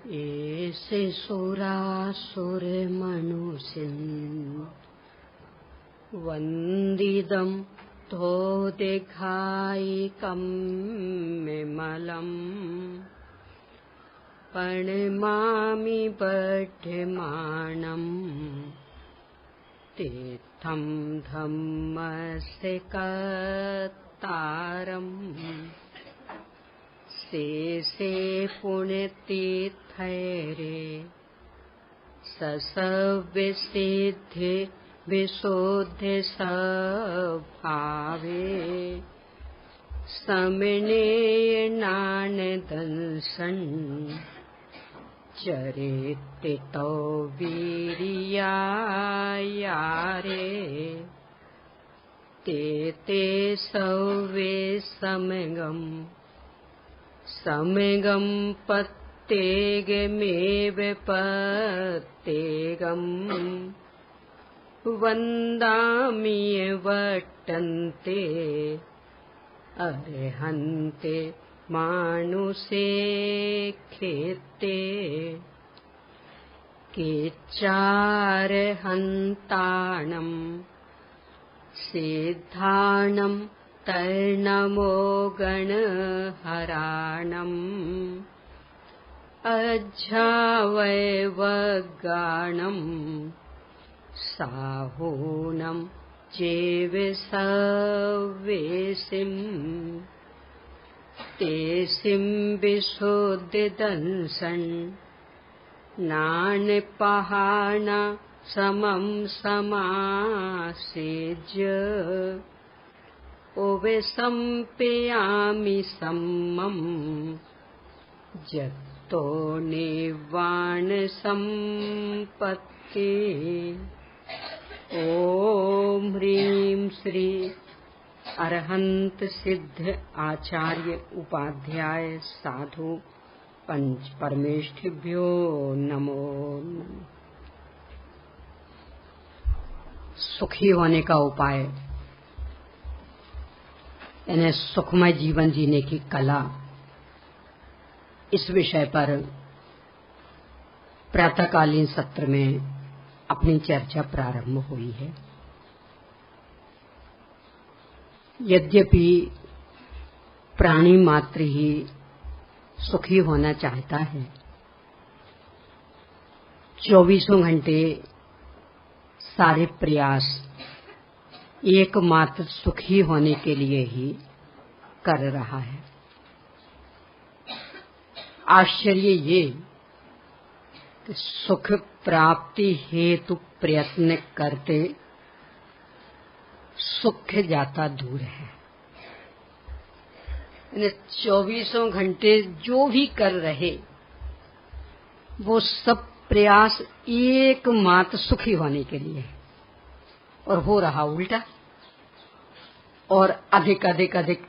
ऐसे सुरासुर मनुषिन् वन्दिदं तो दिखाई कम विमलम् प्रणमामि बध्यमानम् तीर्थं धम्मस्य कर्तारम् शेषे पुण्यतीर्थैरे ससविसिद्धि विशुद्धि सभावे समनेयनानदंसन् चरितितो वीर्यायारे ते सौवे समगं पत्तेगमेव पत्तेगम् वन्दामि वट्टन्ते अर्हन्ते मानुषे खेते केचार्हन्ताणम् सिद्धाणम् तैर्नमो गणहराणम् अज्झावैवगाणम् साहूनम् चेविसवेसिम् तेसिं विशुद्धिदंसन् नानपहाण समं समासेज्य उवसंपयामि सम्मम् जत्तो निर्वाण संपत्ति। ओम ह्रीं श्री अरहंत सिद्ध आचार्य उपाध्याय साधु पंच परमेष्ठिभ्यो नमो। सुखी होने का उपाय यानी सुखमय जीवन जीने की कला, इस विषय पर प्रातःकालीन सत्र में अपनी चर्चा प्रारंभ हुई है। यद्यपि प्राणी मात्र ही सुखी होना चाहता है, 24 घंटे सारे प्रयास एकमात्र सुखी होने के लिए ही कर रहा है। आश्चर्य ये कि सुख प्राप्ति हेतु प्रयत्न करते सुख जाता दूर है। 24 घंटे जो भी कर रहे वो सब प्रयास एकमात्र सुखी होने के लिए है, और हो रहा उल्टा, और अधिक अधिक अधिक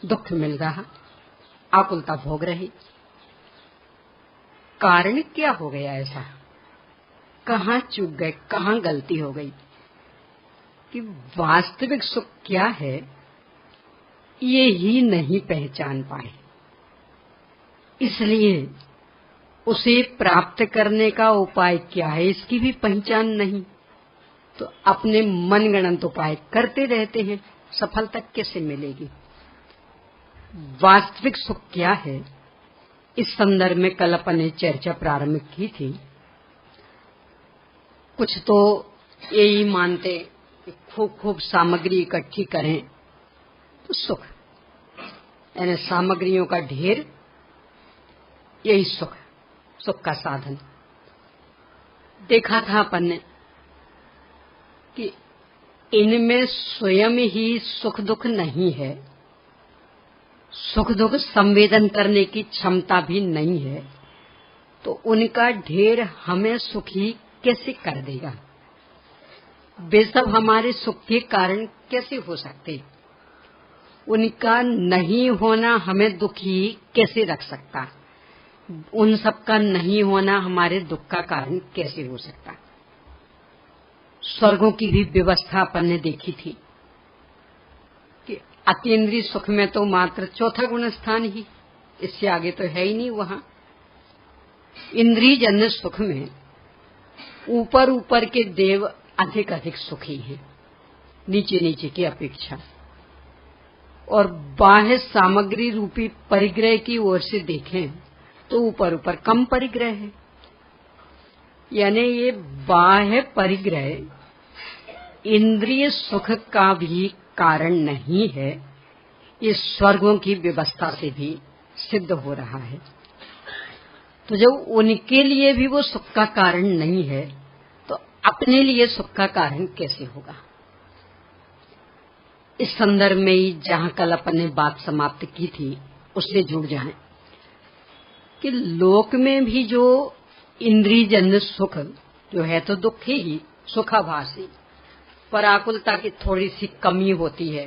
दुख मिल रहा, आकुलता भोग रही। कारण क्या हो गया ऐसा? कहाँ चूक गए, कहाँ गलती हो गई कि वास्तविक सुख क्या है ये ही नहीं पहचान पाए। इसलिए उसे प्राप्त करने का उपाय क्या है इसकी भी पहचान नहीं, तो अपने मनगणंत उपाय करते रहते हैं। सफलता कैसे मिलेगी? वास्तविक सुख क्या है, इस संदर्भ में कल अपन ने चर्चा प्रारंभ की थी। कुछ तो यही मानते कि खूब खूब सामग्री इकट्ठी करें तो सुख, यानी सामग्रियों का ढेर, यही सुख का साधन। देखा था अपन ने कि इनमें स्वयं ही सुख दुख नहीं है, सुख दुख संवेदन करने की क्षमता भी नहीं है, तो उनका ढेर हमें सुखी कैसे कर देगा? वे सब हमारे सुख के कारण कैसे हो सकते? उनका नहीं होना हमें दुखी कैसे रख सकता? उन सब का नहीं होना हमारे दुख का कारण कैसे हो सकता? स्वर्गों की भी व्यवस्था अपन ने देखी थी कि अतीन्द्रिय सुख में तो मात्र चौथा गुण स्थान ही, इससे आगे तो है ही नहीं वहां। इंद्रिय जन्य सुख में ऊपर ऊपर के देव अधिक अधिक सुखी हैं नीचे नीचे की अपेक्षा, और बाह्य सामग्री रूपी परिग्रह की ओर से देखें तो ऊपर ऊपर कम परिग्रह है। यानी ये बाह्य परिग्रह इंद्रिय सुख का भी कारण नहीं है, ये स्वर्गों की व्यवस्था से भी सिद्ध हो रहा है। तो जब उनके लिए भी वो सुख का कारण नहीं है तो अपने लिए सुख का कारण कैसे होगा? इस संदर्भ में ही जहां कल अपन ने बात समाप्त की थी उससे जुड़ जाएं कि लोक में भी जो इंद्रिय जन्य सुख जो है तो दुख ही सुखाभासी, पराकुलता की थोड़ी सी कमी होती है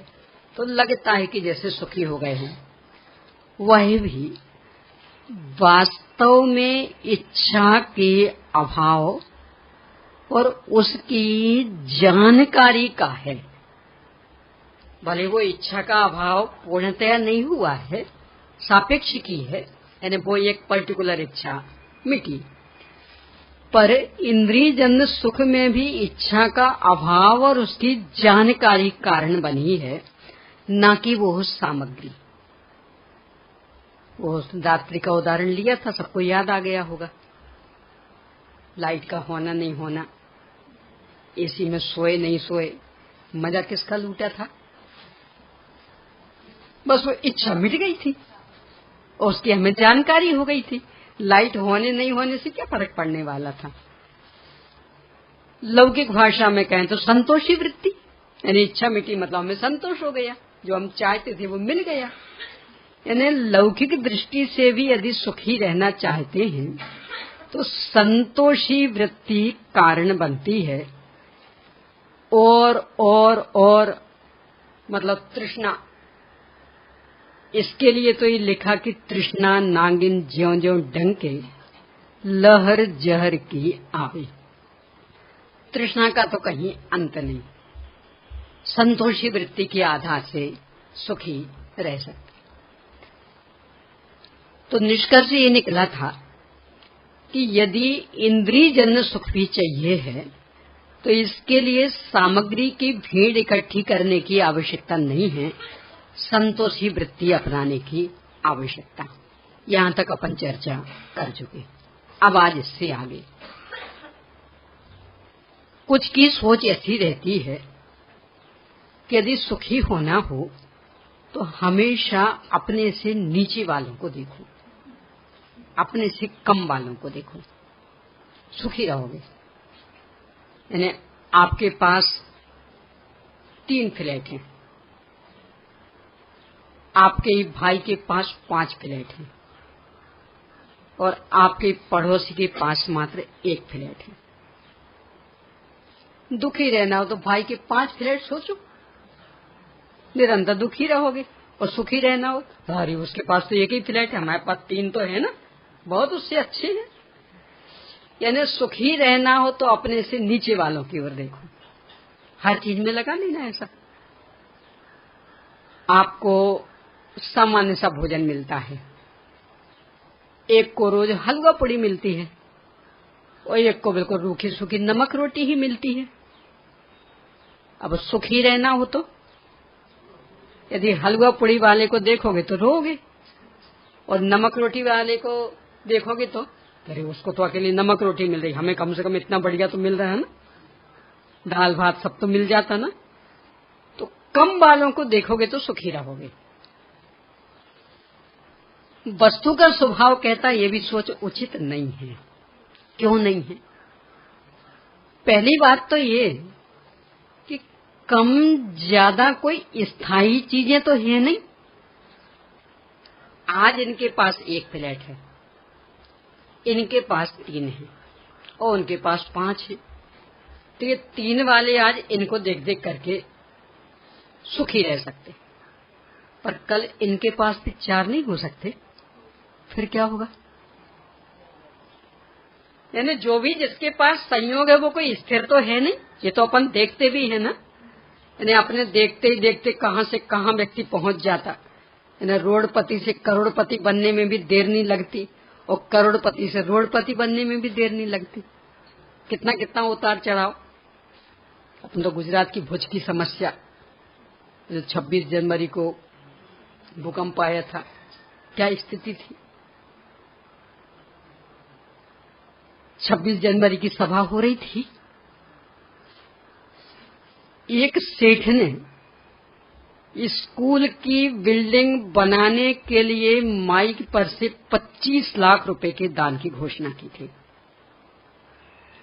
तो लगता है कि जैसे सुखी हो गए हैं, वह भी वास्तव में इच्छा के अभाव और उसकी जानकारी का है। भले वो इच्छा का अभाव पूर्णतया नहीं हुआ है, सापेक्ष की है, यानी वो एक पर्टिकुलर इच्छा मिटी, पर इंद्रिय जन्य सुख में भी इच्छा का अभाव और उसकी जानकारी कारण बनी है, ना कि वो सामग्री। वो रात्रि का उदाहरण लिया था, सबको याद आ गया होगा। लाइट का होना नहीं होना, एसी में सोए नहीं सोए, मजा किसका लूटा था? बस वो इच्छा मिट गई थी और उसकी हमें जानकारी हो गई थी। लाइट होने नहीं होने से क्या फर्क पड़ने वाला था? लौकिक भाषा में कहें तो संतोषी वृत्ति, यानी इच्छा मिटी मतलब हमें संतोष हो गया, जो हम चाहते थे वो मिल गया। यानी लौकिक दृष्टि से भी यदि सुखी रहना चाहते हैं तो संतोषी वृत्ति कारण बनती है, और मतलब तृष्णा। इसके लिए तो ये लिखा कि तृष्णा नागिन ज्यों ज्यों डंके लहर जहर की आवे। तृष्णा का तो कहीं अंत नहीं, संतोषी वृत्ति के आधार से सुखी रह सकते। तो निष्कर्ष ये निकला था कि यदि इंद्रिय जन्य सुख भी चाहिए है तो इसके लिए सामग्री की भीड़ इकट्ठी करने की आवश्यकता नहीं है, संतोषी वृत्ति अपनाने की आवश्यकता। यहाँ तक अपन चर्चा कर चुके। अब आज इससे आगे कुछ की सोच ऐसी रहती है कि यदि सुखी होना हो तो हमेशा अपने से नीचे वालों को देखो, अपने से कम वालों को देखो, सुखी रहोगे। यानी आपके पास 3 फ्लैट हैं, आपके भाई के पास 5 फ्लैट हैं और आपके पड़ोसी के पास मात्र 1 फ्लैट है। दुखी रहना हो तो भाई के 5 फ्लैट सोचो, निरंतर दुखी रहोगे। और सुखी रहना हो तो अरे उसके पास तो 1 ही फ्लैट है, हमारे पास 3 तो है ना, बहुत उससे अच्छे हैं। यानी सुखी रहना हो तो अपने से नीचे वालों की ओर देखो, हर चीज में लगा लेना। ऐसा आपको सामान्य सा भोजन मिलता है, एक को रोज हलवा पूड़ी मिलती है और एक को बिल्कुल रूखी सूखी नमक रोटी ही मिलती है। अब सुखी रहना हो तो यदि हलवा पूड़ी वाले को देखोगे तो रोगे, और नमक रोटी वाले को देखोगे तो अरे उसको तो अकेली नमक रोटी मिल रही, हमें कम से कम इतना बढ़िया तो मिल रहा है ना, दाल भात सब तो मिल जाता ना। तो कम वालों को देखोगे तो सुखी रहोगे। वस्तु का स्वभाव कहता ये भी सोच उचित नहीं है। क्यों नहीं है? पहली बात तो ये कि कम ज्यादा कोई स्थायी चीजें तो है नहीं। आज इनके पास 1 फ्लैट है, इनके पास 3 है और उनके पास 5 है, तो ये 3 वाले आज इनको देख देख करके सुखी रह सकते, पर कल इनके पास भी 4 नहीं हो सकते, फिर क्या होगा? यानी जो भी जिसके पास संयोग है वो कोई स्थिर तो है नहीं। ये तो अपन देखते भी है ना, यानी अपने देखते ही देखते कहां से कहां व्यक्ति पहुंच जाता। यानी रोडपति से करोड़पति बनने में भी देर नहीं लगती और करोड़पति से रोडपति बनने में भी देर नहीं लगती। कितना कितना उतार चढ़ाव। अपन तो गुजरात की भुज की समस्या, जो 26 जनवरी को भूकंप आया था, क्या स्थिति थी। 26 जनवरी की सभा हो रही थी, एक सेठ ने स्कूल की बिल्डिंग बनाने के लिए माइक पर से 25 लाख रुपए के दान की घोषणा की थी।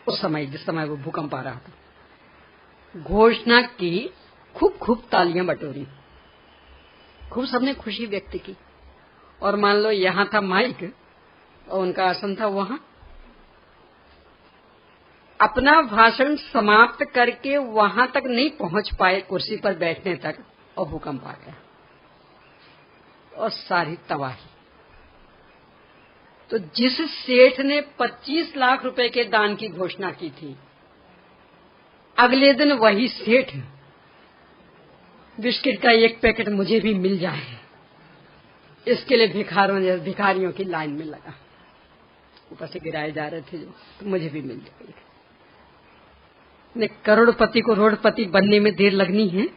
उस समय, जिस समय वो भूकंप आ रहा था, घोषणा की, खूब खूब तालियां बटोरी, खूब सबने खुशी व्यक्त की। और मान लो यहां था माइक और उनका आसन था वहां। अपना भाषण समाप्त करके वहां तक नहीं पहुंच पाए कुर्सी पर बैठने तक, और भूकंप आ गया और सारी तबाही। तो जिस सेठ ने 25 लाख रुपए के दान की घोषणा की थी, अगले दिन वही सेठ बिस्किट का एक पैकेट मुझे भी मिल जाए, इसके लिए भिखारियों की लाइन में लगा। ऊपर से गिराए जा रहे थे जो, तो मुझे भी मिल जाएगा। करोड़पति को रोडपति बनने में देर लगनी है,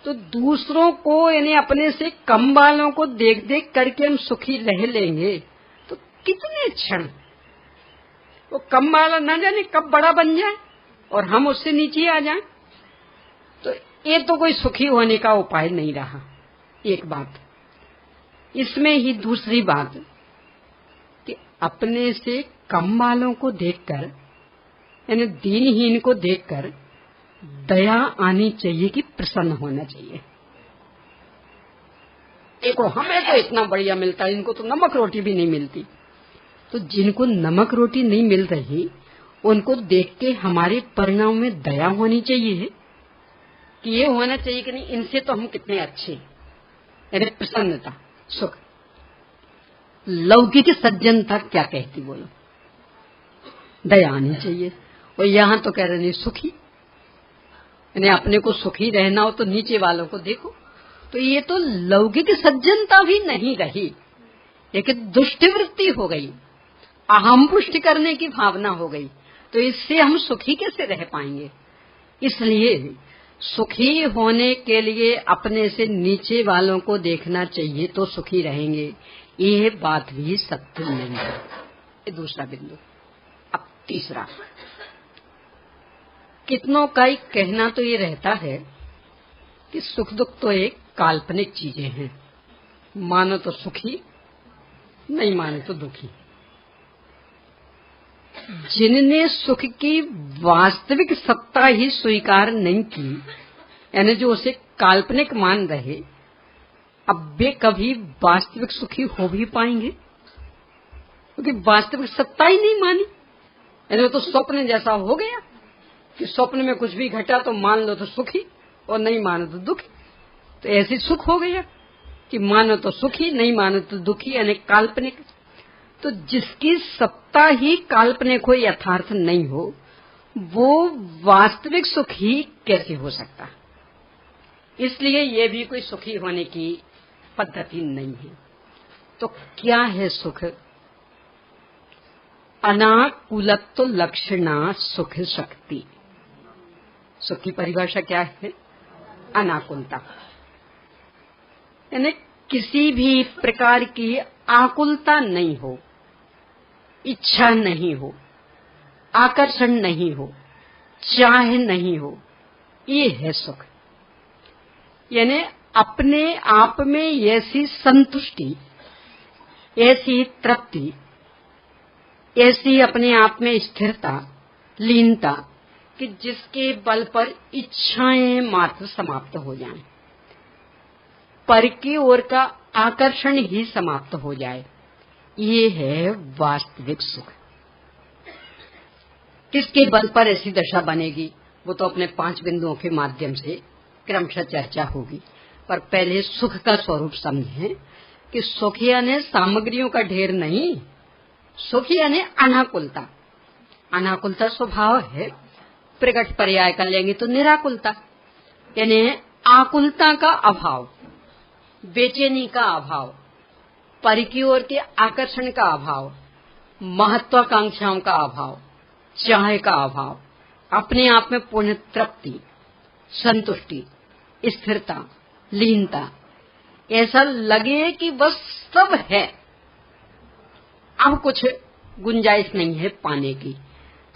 तो दूसरों को यानी अपने से कम वालों को देख देख करके हम सुखी रह लेंगे तो कितने क्षण वो कम वाला न जाने कब बड़ा बन जाए और हम उससे नीचे आ जाएं। तो ये तो कोई सुखी होने का उपाय नहीं रहा। एक बात इसमें ही, दूसरी बात कि अपने से कम वालों को देखकर यानी दीनहीन को देखकर दया आनी चाहिए कि प्रसन्न होना चाहिए। देखो हमें तो इतना बढ़िया मिलता है, इनको तो नमक रोटी भी नहीं मिलती। तो जिनको नमक रोटी नहीं मिल रही, उनको देख के हमारे परिणाम में दया होनी चाहिए कि ये होना चाहिए कि नहीं, इनसे तो हम कितने अच्छे, यानी प्रसन्नता, सुख। लौकिक सज्जनता क्या कहती बोलो, दया आनी चाहिए। और यहां तो कह रहे नहीं, सुखी, यानी अपने को सुखी रहना हो तो नीचे वालों को देखो। तो ये तो लौकिक सज्जनता भी नहीं रही, एक दुष्ट वृत्ति हो गई, अहम पुष्टि करने की भावना हो गई। तो इससे हम सुखी कैसे रह पाएंगे। इसलिए सुखी होने के लिए अपने से नीचे वालों को देखना चाहिए तो सुखी रहेंगे, ये बात भी सत्य नहीं है। ये दूसरा बिंदु। अब तीसरा, कितनों का ही कहना तो ये रहता है कि सुख दुख तो एक काल्पनिक चीजें हैं, मानो तो सुखी, नहीं माने तो दुखी। जिनने सुख की वास्तविक सत्ता ही स्वीकार नहीं की, यानी जो उसे काल्पनिक मान रहे, अब वे कभी वास्तविक सुखी हो भी पाएंगे, क्योंकि वास्तविक सत्ता ही नहीं मानी। यानी तो स्वप्न जैसा हो गया कि स्वप्न में कुछ भी घटा तो मान लो तो सुखी और नहीं मानो तो दुखी। तो ऐसे सुख हो गया कि मानो तो सुखी, नहीं मानो तो दुखी, यानी काल्पनिक। तो जिसकी सत्ता ही काल्पनिक हो, यथार्थ नहीं हो, वो वास्तविक सुखी कैसे हो सकता। इसलिए ये भी कोई सुखी होने की पद्धति नहीं है। तो क्या है सुख? अनाकुलत्व लक्षणा सुख शक्ति। सुख की परिभाषा क्या है? अनाकुलता, यानी किसी भी प्रकार की आकुलता नहीं हो, इच्छा नहीं हो, आकर्षण नहीं हो, चाह नहीं हो, ये है सुख। यानी अपने आप में ऐसी संतुष्टि, ऐसी तृप्ति, ऐसी अपने आप में स्थिरता, लीनता कि जिसके बल पर इच्छाएं मात्र समाप्त हो जाएं, पर की ओर का आकर्षण ही समाप्त हो जाए, ये है वास्तविक सुख। किसके बल पर ऐसी दशा बनेगी, वो तो अपने 5 बिंदुओं के माध्यम से क्रमशः चर्चा होगी। पर पहले सुख का स्वरूप समझें कि सुख यानी सामग्रियों का ढेर नहीं, सुख यानी अनाकुलता। अनाकुलता स्वभाव है, प्रकट पर्याय कर लेंगे तो निराकुलता, यानी आकुलता का अभाव, बेचैनी का अभाव, पर की ओर के आकर्षण का अभाव, महत्वाकांक्षाओं का अभाव, चाह का अभाव, अपने आप में पूर्ण तृप्ति, संतुष्टि, स्थिरता, लीनता, ऐसा लगे कि बस सब है, अब कुछ गुंजाइश नहीं है पाने की,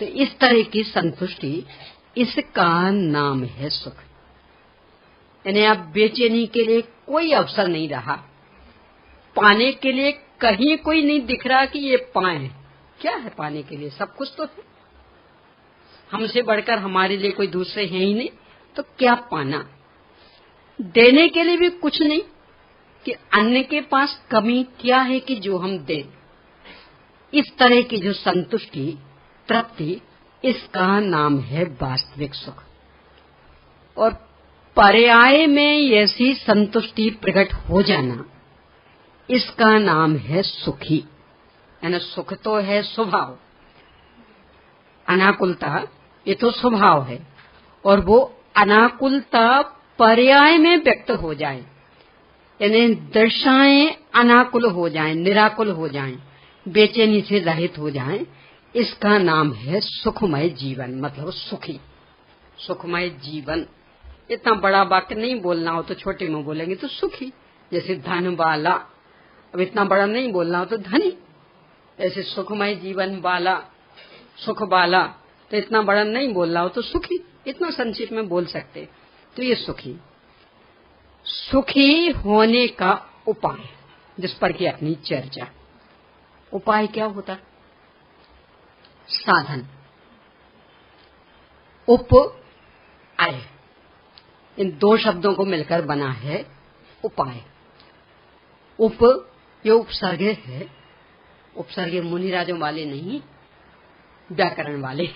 तो इस तरह की संतुष्टि, इसका नाम है सुख। यानी अब बेचैनी के लिए कोई अवसर नहीं रहा, पाने के लिए कहीं कोई नहीं दिख रहा कि ये पाए। क्या है पाने के लिए? सब कुछ तो है, हमसे बढ़कर हमारे लिए कोई दूसरे हैं ही नहीं, तो क्या पाना? देने के लिए भी कुछ नहीं कि अन्य के पास कमी क्या है कि जो हम दें। इस तरह की जो संतुष्टि, तृप्ति, इसका नाम है वास्तविक सुख। और पर्याय में ऐसी संतुष्टि प्रकट हो जाना, इसका नाम है सुखी। यानी सुख तो है स्वभाव, अनाकुलता ये तो स्वभाव है, और वो अनाकुलता पर्याय में व्यक्त हो जाए, यानी दशाएं अनाकुल हो जाएं, निराकुल हो जाएं, बेचैनी से रहित हो जाएं, इसका नाम है सुखमय जीवन। मतलब सुखी, सुखमय जीवन। इतना बड़ा वाक्य नहीं बोलना हो तो छोटे में बोलेंगे तो सुखी। जैसे धन वाला, अब इतना बड़ा नहीं बोलना हो तो धनी। ऐसे सुखमय जीवन वाला, सुख वाला, तो इतना बड़ा नहीं बोलना हो तो सुखी। इतना संक्षिप्त में बोल सकते। तो ये सुखी, सुखी होने का उपाय, जिस पर की अपनी चर्चा। उपाय क्या होता? साधन, उप आय, इन दो शब्दों को मिलकर बना है उपाय। उप ये उपसर्ग है, उपसर्ग मुनिराजों वाले नहीं, व्याकरण वाले।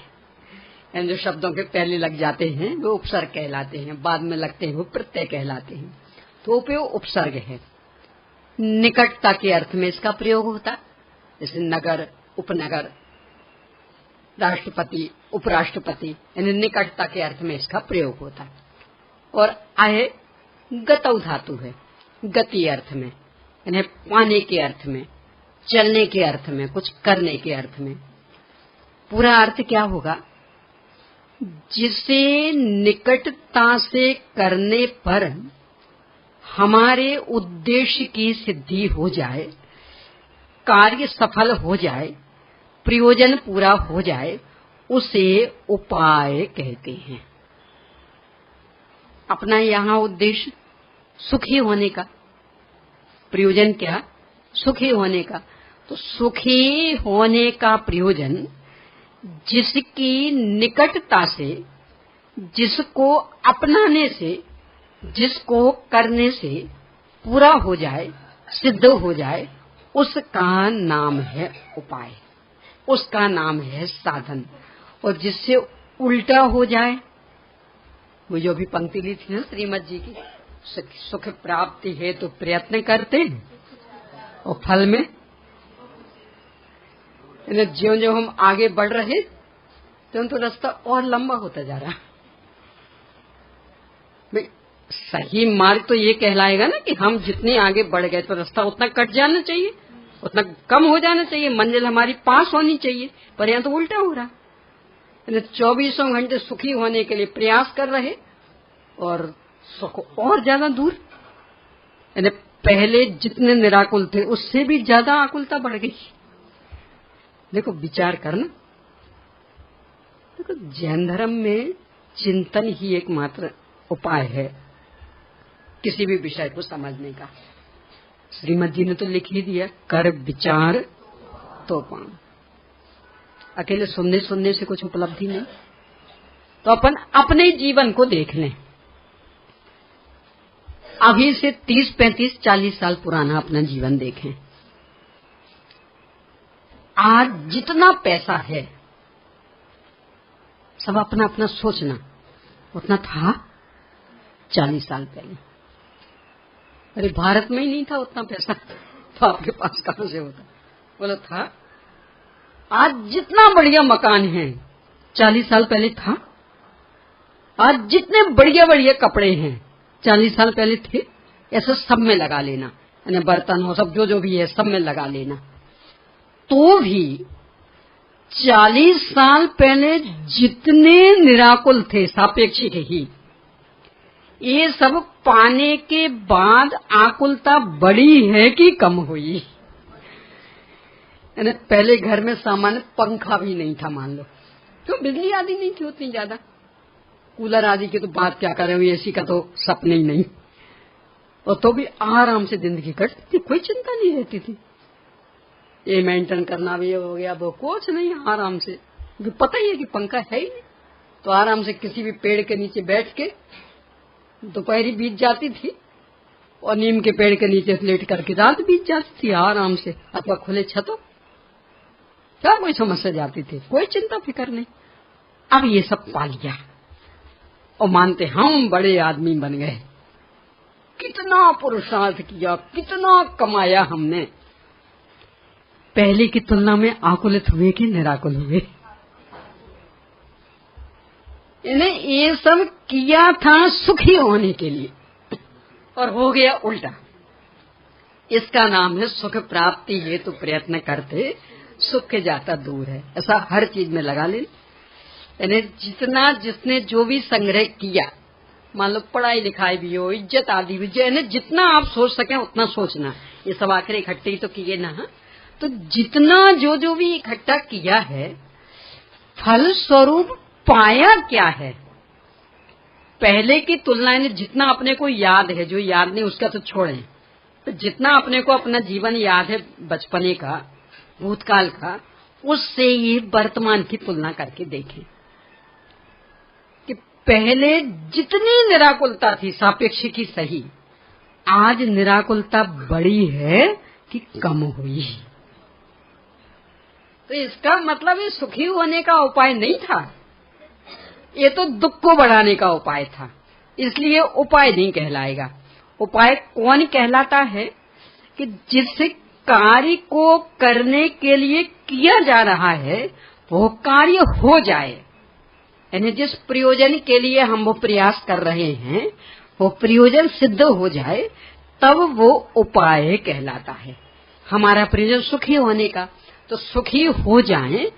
इन जो शब्दों के पहले लग जाते हैं वो उपसर्ग कहलाते हैं, बाद में लगते हैं वो प्रत्यय कहलाते हैं। तो उप उपसर्ग है। निकटता के अर्थ में इसका प्रयोग होता, जैसे नगर, उपनगर, राष्ट्रपति, उपराष्ट्रपति, यानी निकटता के अर्थ में इसका प्रयोग होता। और आय गतौ धातु है, गति अर्थ में, यानी पाने के अर्थ में, चलने के अर्थ में, कुछ करने के अर्थ में। पूरा अर्थ क्या होगा? जिसे निकटता से करने पर हमारे उद्देश्य की सिद्धि हो जाए, कार्य सफल हो जाए, प्रयोजन पूरा हो जाए, उसे उपाय कहते हैं। अपना यहाँ उद्देश्य सुखी होने का, प्रयोजन क्या? सुखी होने का। तो सुखी होने का प्रयोजन जिसकी निकटता से, जिसको अपनाने से, जिसको करने से पूरा हो जाए, सिद्ध हो जाए, उसका नाम है उपाय, उसका नाम है साधन। और जिससे उल्टा हो जाए, वो जो भी पंक्ति ली थी ना श्रीमद जी की, सुख प्राप्ति है तो प्रयत्न करते हैं और फल में, ज्यों ज्यों हम आगे बढ़ रहे त्यों तो रास्ता और लंबा होता जा रहा। भाई सही मार्ग तो ये कहलाएगा ना कि हम जितने आगे बढ़ गए तो रास्ता उतना कट जाना चाहिए, उतना कम हो जाना चाहिए, मंजिल हमारी पास होनी चाहिए। पर यहाँ तो उल्टा हो रहा, 24 घंटे सुखी होने के लिए प्रयास कर रहे और सुख और ज्यादा दूर। यानी पहले जितने निराकुल थे उससे भी ज्यादा आकुलता बढ़ गई। देखो विचार करना, देखो जैन धर्म में चिंतन ही एकमात्र उपाय है किसी भी विषय को समझने का। श्रीमद जी ने तो लिख ही दिया, कर विचार तो पाऊं। अकेले सुनने सुनने से कुछ उपलब्धि नहीं। तो अपन अपने जीवन को देख लें, अभी से 30, 35, 40 साल पुराना अपना जीवन देखें। आज जितना पैसा है सब अपना अपना सोचना, उतना था 40 साल पहले। अरे भारत में ही नहीं था उतना पैसा, तो आपके पास कहां से होता? बोला था। आज जितना बढ़िया मकान है 40 साल पहले था। आज जितने बढ़िया बढ़िया कपड़े हैं 40 साल पहले थे। ऐसा सब में लगा लेना, यानी बर्तन हो, सब जो जो भी है सब में लगा लेना। तो भी 40 साल पहले जितने निराकुल थे सापेक्षिक ही, ये सब पाने के बाद आकुलता बढ़ी है कि कम हुई? यानी पहले घर में सामान्य पंखा भी नहीं था, मान लो, तो बिजली आदि नहीं थी उतनी ज्यादा, कूलर आदि की तो बात क्या करें, एसी का तो सपने ही नहीं, और तो भी आराम से जिंदगी कटती थी, कोई चिंता नहीं रहती थी। ये मेंटेन करना भी हो गया, वो कुछ नहीं, आराम से, पता ही है कि पंखा है ही नहीं, तो आराम से किसी भी पेड़ के नीचे बैठ के दोपहरी बीत जाती थी, और नीम के पेड़ के नीचे लेट करके रात बीत जाती थी आराम से, अथवा खुले छतों, क्या कोई समस्या जाती थी, कोई चिंता फिक्र नहीं। अब ये सब पा लिया और मानते हम बड़े आदमी बन गए, कितना पुरुषार्थ किया, कितना कमाया हमने। पहले की तुलना में आकुलित हुए कि निराकुल हुए? इन्हें ये सब किया था सुखी होने के लिए, और हो गया उल्टा। इसका नाम है सुख प्राप्ति हेतु प्रयत्न करते सुख के जाता दूर है। ऐसा हर चीज में लगा ले, यानी जितना जिसने जो भी संग्रह किया, मान लो पढ़ाई लिखाई भी हो, इज्जत आदि भी, यानी जितना आप सोच सकें उतना सोचना। ये सब आखिर इकट्ठे ही तो किए ना, तो जितना जो जो भी इकट्ठा किया है, फल स्वरूप पाया क्या है? पहले की तुलना में जितना अपने को याद है, जो याद नहीं उसका तो छोड़ें, तो जितना अपने को अपना जीवन याद है बचपने का, भूतकाल का, उससे ये वर्तमान की तुलना करके देखें कि पहले जितनी निराकुलता थी सापेक्षिक ही सही, आज निराकुलता बढ़ी है कि कम हुई? तो इसका मतलब ये सुखी होने का उपाय नहीं था, ये तो दुख को बढ़ाने का उपाय था, इसलिए उपाय नहीं कहलाएगा। उपाय कौन कहलाता है? कि जिस कार्य को करने के लिए किया जा रहा है वो कार्य हो जाए, यानी जिस प्रयोजन के लिए हम वो प्रयास कर रहे हैं वो प्रयोजन सिद्ध हो जाए, तब वो उपाय कहलाता है। हमारा प्रयोजन सुखी होने का, तो सुखी हो जाए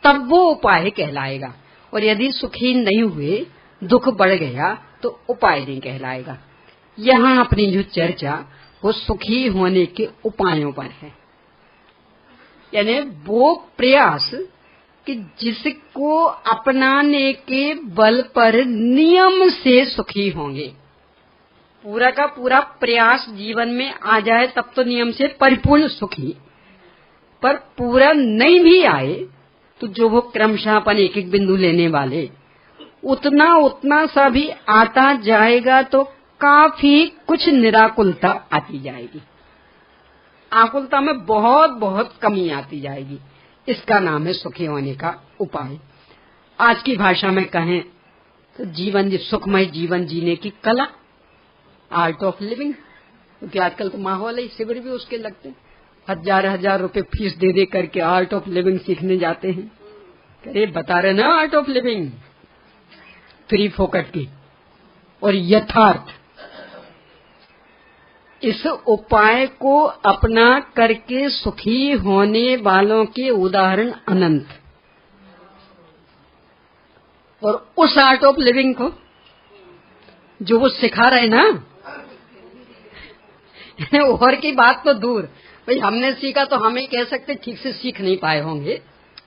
तब वो उपाय कहलाएगा, और यदि सुखी नहीं हुए, दुख बढ़ गया, तो उपाय नहीं कहलाएगा। यहाँ अपनी जो चर्चा वो सुखी होने के उपायों पर है, यानी वो प्रयास कि जिसको अपनाने के बल पर नियम से सुखी होंगे। पूरा का पूरा प्रयास जीवन में आ जाए तब तो नियम से परिपूर्ण सुखी, पर पूरा नहीं भी आए तो जो वो क्रमशः अपन एक एक बिंदु लेने वाले, उतना उतना सा भी आता जाएगा तो काफी कुछ निराकुलता आती जाएगी, आकुलता में बहुत बहुत कमी आती जाएगी। इसका नाम है सुखी होने का उपाय। आज की भाषा में कहें तो जीवन, सुखमय जीवन जीने की कला, आर्ट ऑफ लिविंग, क्योंकि आजकल तो माहौल है, शिविर भी उसके लगते हैं, हजार रुपए फीस दे दे करके आर्ट ऑफ लिविंग सीखने जाते हैं। अरे बता रहे ना आर्ट ऑफ लिविंग फ्री फोकट की, और यथार्थ इस उपाय को अपना करके सुखी होने वालों के उदाहरण अनंत, और उस आर्ट ऑफ लिविंग को जो वो सिखा रहे ना, और की बात तो दूर, भाई हमने सीखा तो हम ही कह सकते ठीक से सीख नहीं पाए होंगे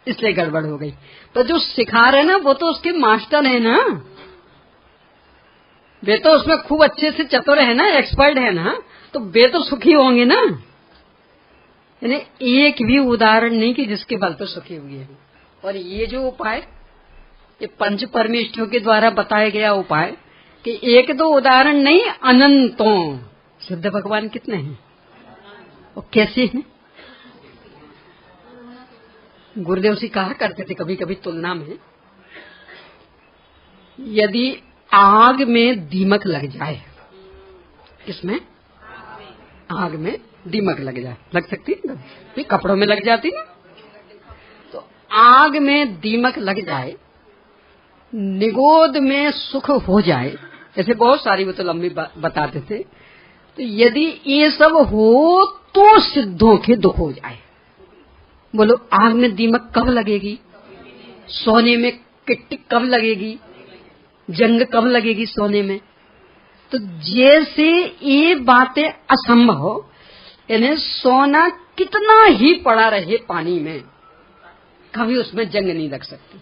इसलिए गड़बड़ हो गई, तो जो सिखा रहे ना वो तो उसके मास्टर है ना, वे तो उसमें खूब अच्छे से चतुर है ना, एक्सपर्ट है ना, तो वे तो सुखी होंगे ना। यानी एक भी उदाहरण नहीं कि जिसके बल पर सुखी हुए हैं। और ये जो उपाय, ये पंच परमेष्ठियों के द्वारा बताया गया उपाय, कि एक दो उदाहरण नहीं, अनंतों सिद्ध भगवान कितने हैं और कैसे हैं। गुरुदेव जी कहा करते थे कभी कभी तुलना में, यदि आग में दीमक लग जाए, किसमें? आग में दीमक लग जाए, लग सकती है ना, कपड़ों में लग जाती ना, तो आग में दीमक लग जाए, निगोद में सुख हो जाए, ऐसे बहुत सारी वो तो लंबी बताते थे, तो यदि ये सब हो तो सिद्धों के दुख हो जाए। बोलो आग में दीमक कब लगेगी, सोने में किट्टी कब लगेगी, जंग कब लगेगी सोने में। तो जैसे ये बातें असंभव, यानी सोना कितना ही पड़ा रहे पानी में, कभी उसमें जंग नहीं लग सकती,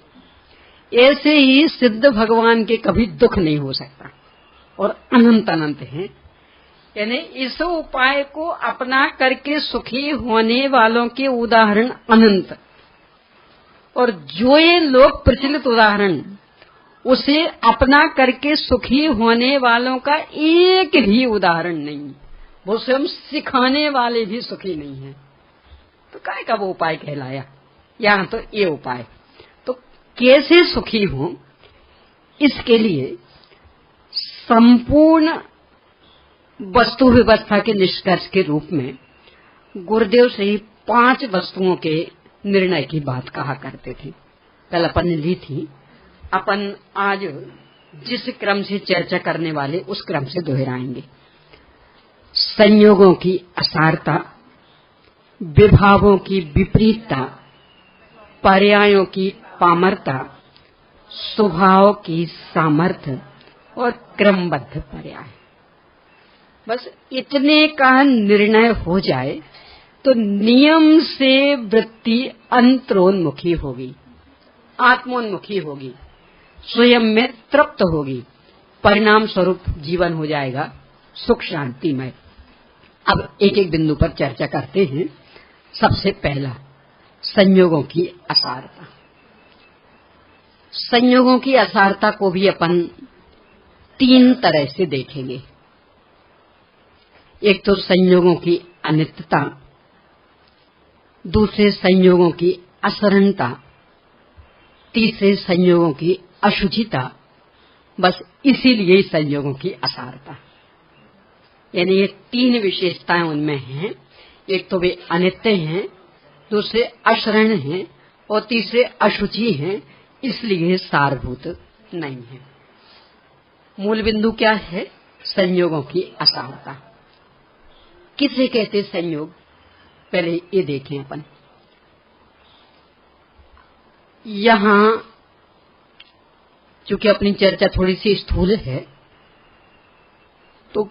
ऐसे ही सिद्ध भगवान के कभी दुख नहीं हो सकता और अनंत अनंत है। यानी इस उपाय को अपना करके सुखी होने वालों के उदाहरण अनंत, और जो ये लोग प्रचलित उदाहरण उसे अपना करके सुखी होने वालों का एक भी उदाहरण नहीं, वो स्वयं सिखाने वाले भी सुखी नहीं है। तो काय का वो उपाय कहलाया। यहाँ तो ये उपाय, तो कैसे सुखी हो, इसके लिए संपूर्ण वस्तु व्यवस्था के निष्कर्ष के रूप में गुरुदेव से ही 5 वस्तुओं के निर्णय की बात कहा करते थे। कल अपन ने ली थी, अपन आज जिस क्रम से चर्चा करने वाले उस क्रम से दोहराएंगे। संयोगों की असारता, विभावों की विपरीतता, पर्यायों की पामरता, स्वभाव की सामर्थ्य और क्रमबद्ध पर्याय। बस इतने का निर्णय हो जाए तो नियम से वृत्ति अंतरोन्मुखी होगी, आत्मोन्मुखी होगी, स्वयं में तृप्त होगी, परिणाम स्वरूप जीवन हो जाएगा सुख शांतिमय। अब एक एक बिंदु पर चर्चा करते हैं। सबसे पहला, संयोगों की असारता। संयोगों की असारता को भी अपन 3 तरह से देखेंगे। एक तो संयोगों की अनित्यता, दूसरे संयोगों की असरणता, तीसरे संयोगों की अशुचिता, बस इसीलिए संयोगों की असारता। यानी ये 3 विशेषताएं उनमें हैं। एक तो वे अनित्य हैं, दूसरे अशरण हैं और तीसरे अशुचि हैं, इसलिए सारभूत नहीं है। मूल बिंदु क्या है? संयोगों की असारता। किसे कहते संयोग, पहले ये देखें अपन। यहां चूंकि अपनी चर्चा थोड़ी सी स्थूल है, तो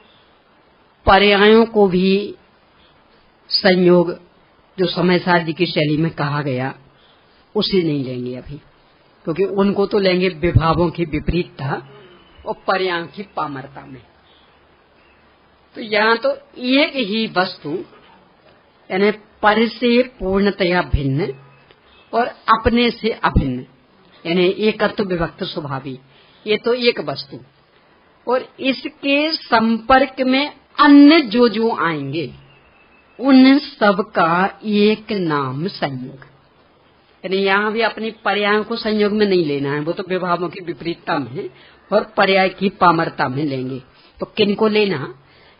पर्यायों को भी संयोग जो समयसार जी की शैली में कहा गया उसे नहीं लेंगे अभी, क्योंकि उनको तो लेंगे विभावों की विपरीतता और पर्यायों की पामरता में। तो यहाँ तो एक ही वस्तु यानी पर से पूर्णतया भिन्न और अपने से अभिन्न, यानी एकत्व विभक्त स्वभावी, ये तो एक वस्तु, और इसके संपर्क में अन्य जो जो आएंगे उन सब का एक नाम संयोग। यानी यहाँ भी अपनी पर्यायों को संयोग में नहीं लेना है, वो तो विभावों की विपरीतता में और पर्याय की पामरता में लेंगे। तो किनको लेना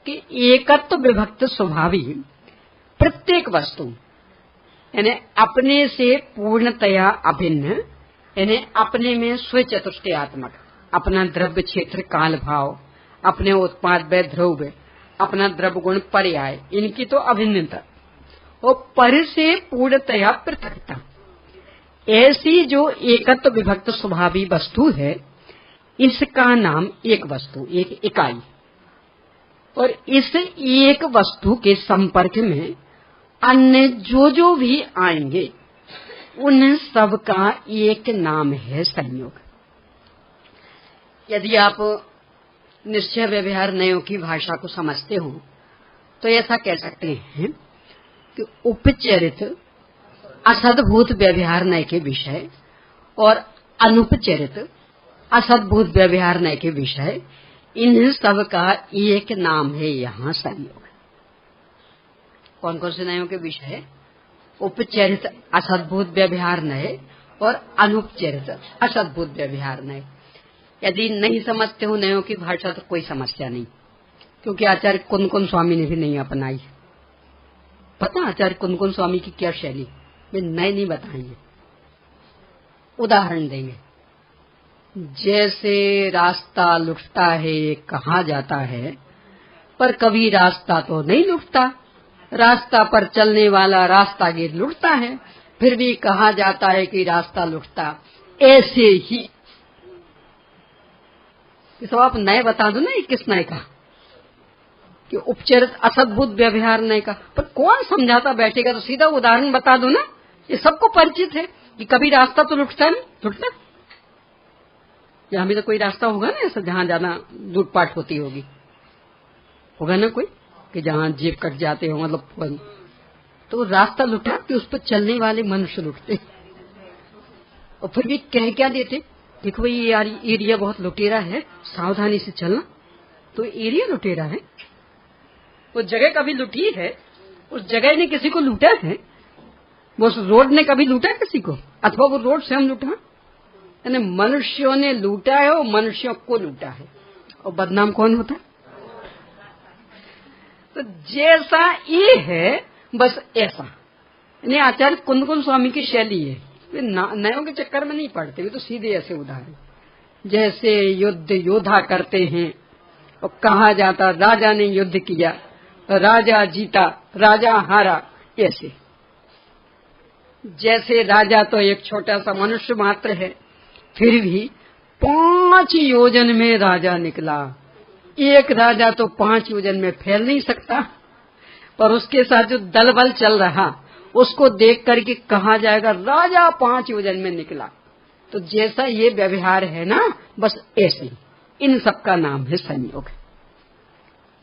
कि एकत्व विभक्त स्वभावी प्रत्येक वस्तु यानी अपने से पूर्णतया अभिन्न, यानी अपने में स्वचतुष्टयात्मक, अपना द्रव्य क्षेत्र काल भाव, अपने उत्पाद व ध्रुव, अपना द्रव्य गुण पर्याय, इनकी तो अभिन्नता और पर से पूर्णतया पृथकता, ऐसी जो एकत्व विभक्त स्वभावी वस्तु है, इसका नाम एक वस्तु, एक इकाई। और इस एक वस्तु के संपर्क में अन्य जो जो भी आएंगे उन सब का एक नाम है संयोग। यदि आप निश्चय व्यवहार नयों की भाषा को समझते हो तो ऐसा कह सकते हैं कि उपचरित असद्भूत व्यवहार नय के विषय और अनुपचरित असद्भूत व्यवहार नय के विषय, इन सब का एक नाम है यहाँ संयोग। कौन कौन से नयों के विषय? उपचरित असद्भुत व्यवहार नय और अनुपचरित असद्भुत व्यवहार नय। यदि नहीं समझते हो नयों की भाषा तो कोई समस्या नहीं, क्योंकि आचार्य कुंदकुंद स्वामी ने भी नहीं अपनाई। पता आचार्य कुंदकुंद स्वामी की क्या शैली, वे नए नहीं बताएंगे, उदाहरण देंगे। जैसे रास्ता लुटता है कहाँ जाता है, पर कभी रास्ता तो नहीं लुटता। रास्ता पर चलने वाला रास्तागीर लुटता है, फिर भी कहा जाता है कि रास्ता लुटता। ऐसे ही ये सब आप नए बता दो ना, ये किस नए का कि उपचरित असद्भुत व्यवहार नए का, पर कौन समझाता बैठेगा? तो सीधा उदाहरण बता दो ना, ये सबको परिचित है कि कभी रास्ता तो लुटता नहीं, लुटता या हमें तो कोई रास्ता होगा ना ऐसा जहां ज्यादा लूटपाट होती होगी, होगा ना कोई कि जहां जेब कट जाते हो, मतलब तो रास्ता लुटा कि उस पर चलने वाले मनुष्य लुटते। और फिर भी कह क्या देते, देखो भाई यार एरिया बहुत लुटेरा है, सावधानी से चलना। तो एरिया लुटेरा है, वो जगह कभी लुटी है, उस जगह ने किसी को लूटा है, वो उस रोड ने कभी लूटा किसी को, अथवा वो रोड स्वयं लूटा? यानी मनुष्यों ने लूटा है और मनुष्यों को लूटा है, और बदनाम कौन होता है? तो जैसा ये है बस ऐसा। यानी आचार्य कुंदकुंद स्वामी की शैली है, वे नयों के चक्कर में नहीं पड़ते, वे तो सीधे ऐसे उदाहरण, जैसे युद्ध योद्धा करते हैं और कहा जाता राजा ने युद्ध किया, राजा जीता, राजा हारा, ऐसे। जैसे राजा तो एक छोटा सा मनुष्य मात्र है, फिर भी 5 योजन में राजा निकला। एक राजा तो 5 योजन में फैल नहीं सकता, पर उसके साथ जो दल बल चल रहा उसको देख करके कहा जाएगा राजा 5 योजन में निकला। तो जैसा ये व्यवहार है ना, बस ऐसे इन सब का नाम है संयोग।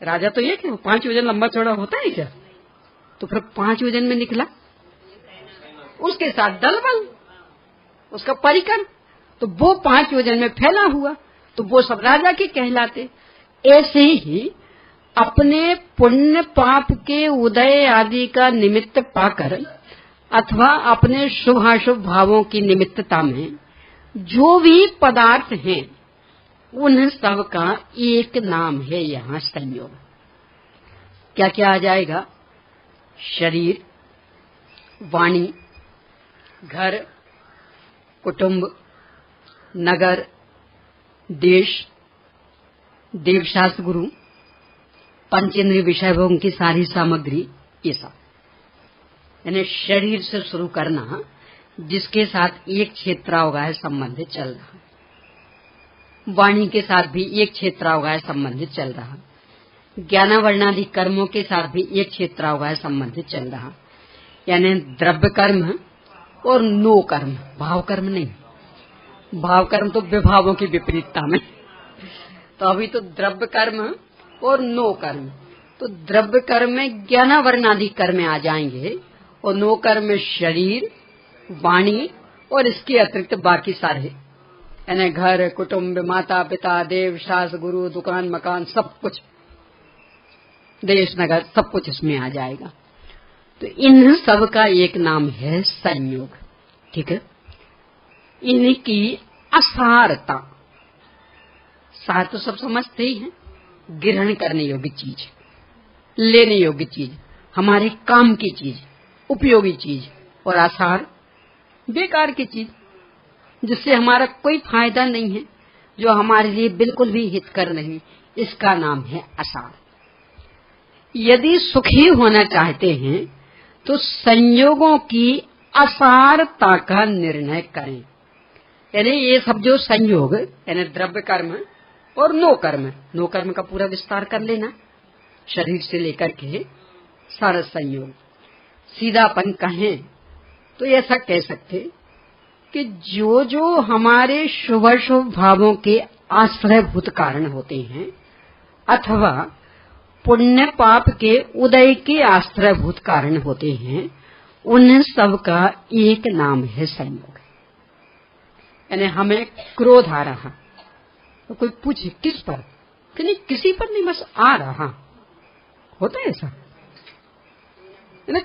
राजा तो ये कि 5 योजन लंबा चौड़ा होता है क्या? तो फिर 5 योजन में निकला, उसके साथ दल बल, उसका परिकर, तो वो 5 योजन में फैला हुआ, तो वो सब राजा के कहलाते। ऐसे ही अपने पुण्य पाप के उदय आदि का निमित्त पाकर अथवा अपने शुभाशुभ भावों की निमित्तता में जो भी पदार्थ हैं, उन सब का एक नाम है यहाँ संयोग। क्या क्या आ जाएगा? शरीर, वाणी, घर, कुटुंब, नगर, देश, देवशास्त्र गुरु, पंचेंद्रिय विषय भोग की सारी सामग्री, ये सब। यानी शरीर से शुरू करना, जिसके साथ एक क्षेत्रावगाह संबंध चल रहा। वाणी के साथ भी एक क्षेत्रावगाह संबंध चल रहा। ज्ञानावरणादि कर्मों के साथ भी एक क्षेत्रावगाह संबंध चल रहा। यानी द्रव्य कर्म और नो कर्म, भाव कर्म नहीं। भाव कर्म तो विभावों की विपरीतता में, तो अभी तो द्रव्य कर्म और नो कर्म। तो द्रव्य कर्म में ज्ञानावरणादि कर्म आ जाएंगे, और नो कर्म में शरीर, वाणी और इसके अतिरिक्त बाकी सारे, यानी घर, कुटुंब, माता पिता, देव शास्त्र गुरु, दुकान मकान, सब कुछ, देश नगर, सब कुछ इसमें आ जाएगा। तो इन सब का एक नाम है संयोग। ठीक है। इनकी असारता, सार तो सब समझते ही हैं, ग्रहण करने योग्य चीज, लेने योग्य चीज, हमारे काम की चीज, उपयोगी चीज, और आसार बेकार की चीज, जिससे हमारा कोई फायदा नहीं है, जो हमारे लिए बिल्कुल भी हितकर नहीं, इसका नाम है आसार। यदि सुखी होना चाहते हैं तो संयोगों की असारता का निर्णय करें। यानी ये सब जो संयोग, यानी द्रव्य कर्म और नो कर्म, नो कर्म का पूरा विस्तार कर लेना, शरीर से लेकर के सारा संयोग। सीधापन कहें तो ऐसा कह सकते कि जो जो हमारे शुभ शुभ भावों के आश्रयभूत कारण होते हैं, अथवा पुण्य पाप के उदय के आश्रयभूत कारण होते हैं, उन सब का एक नाम है संयोग। यानी हमें क्रोध आ रहा, तो कोई पूछे किस पर, कि नहीं किसी पर नहीं, बस आ रहा, होता है ऐसा।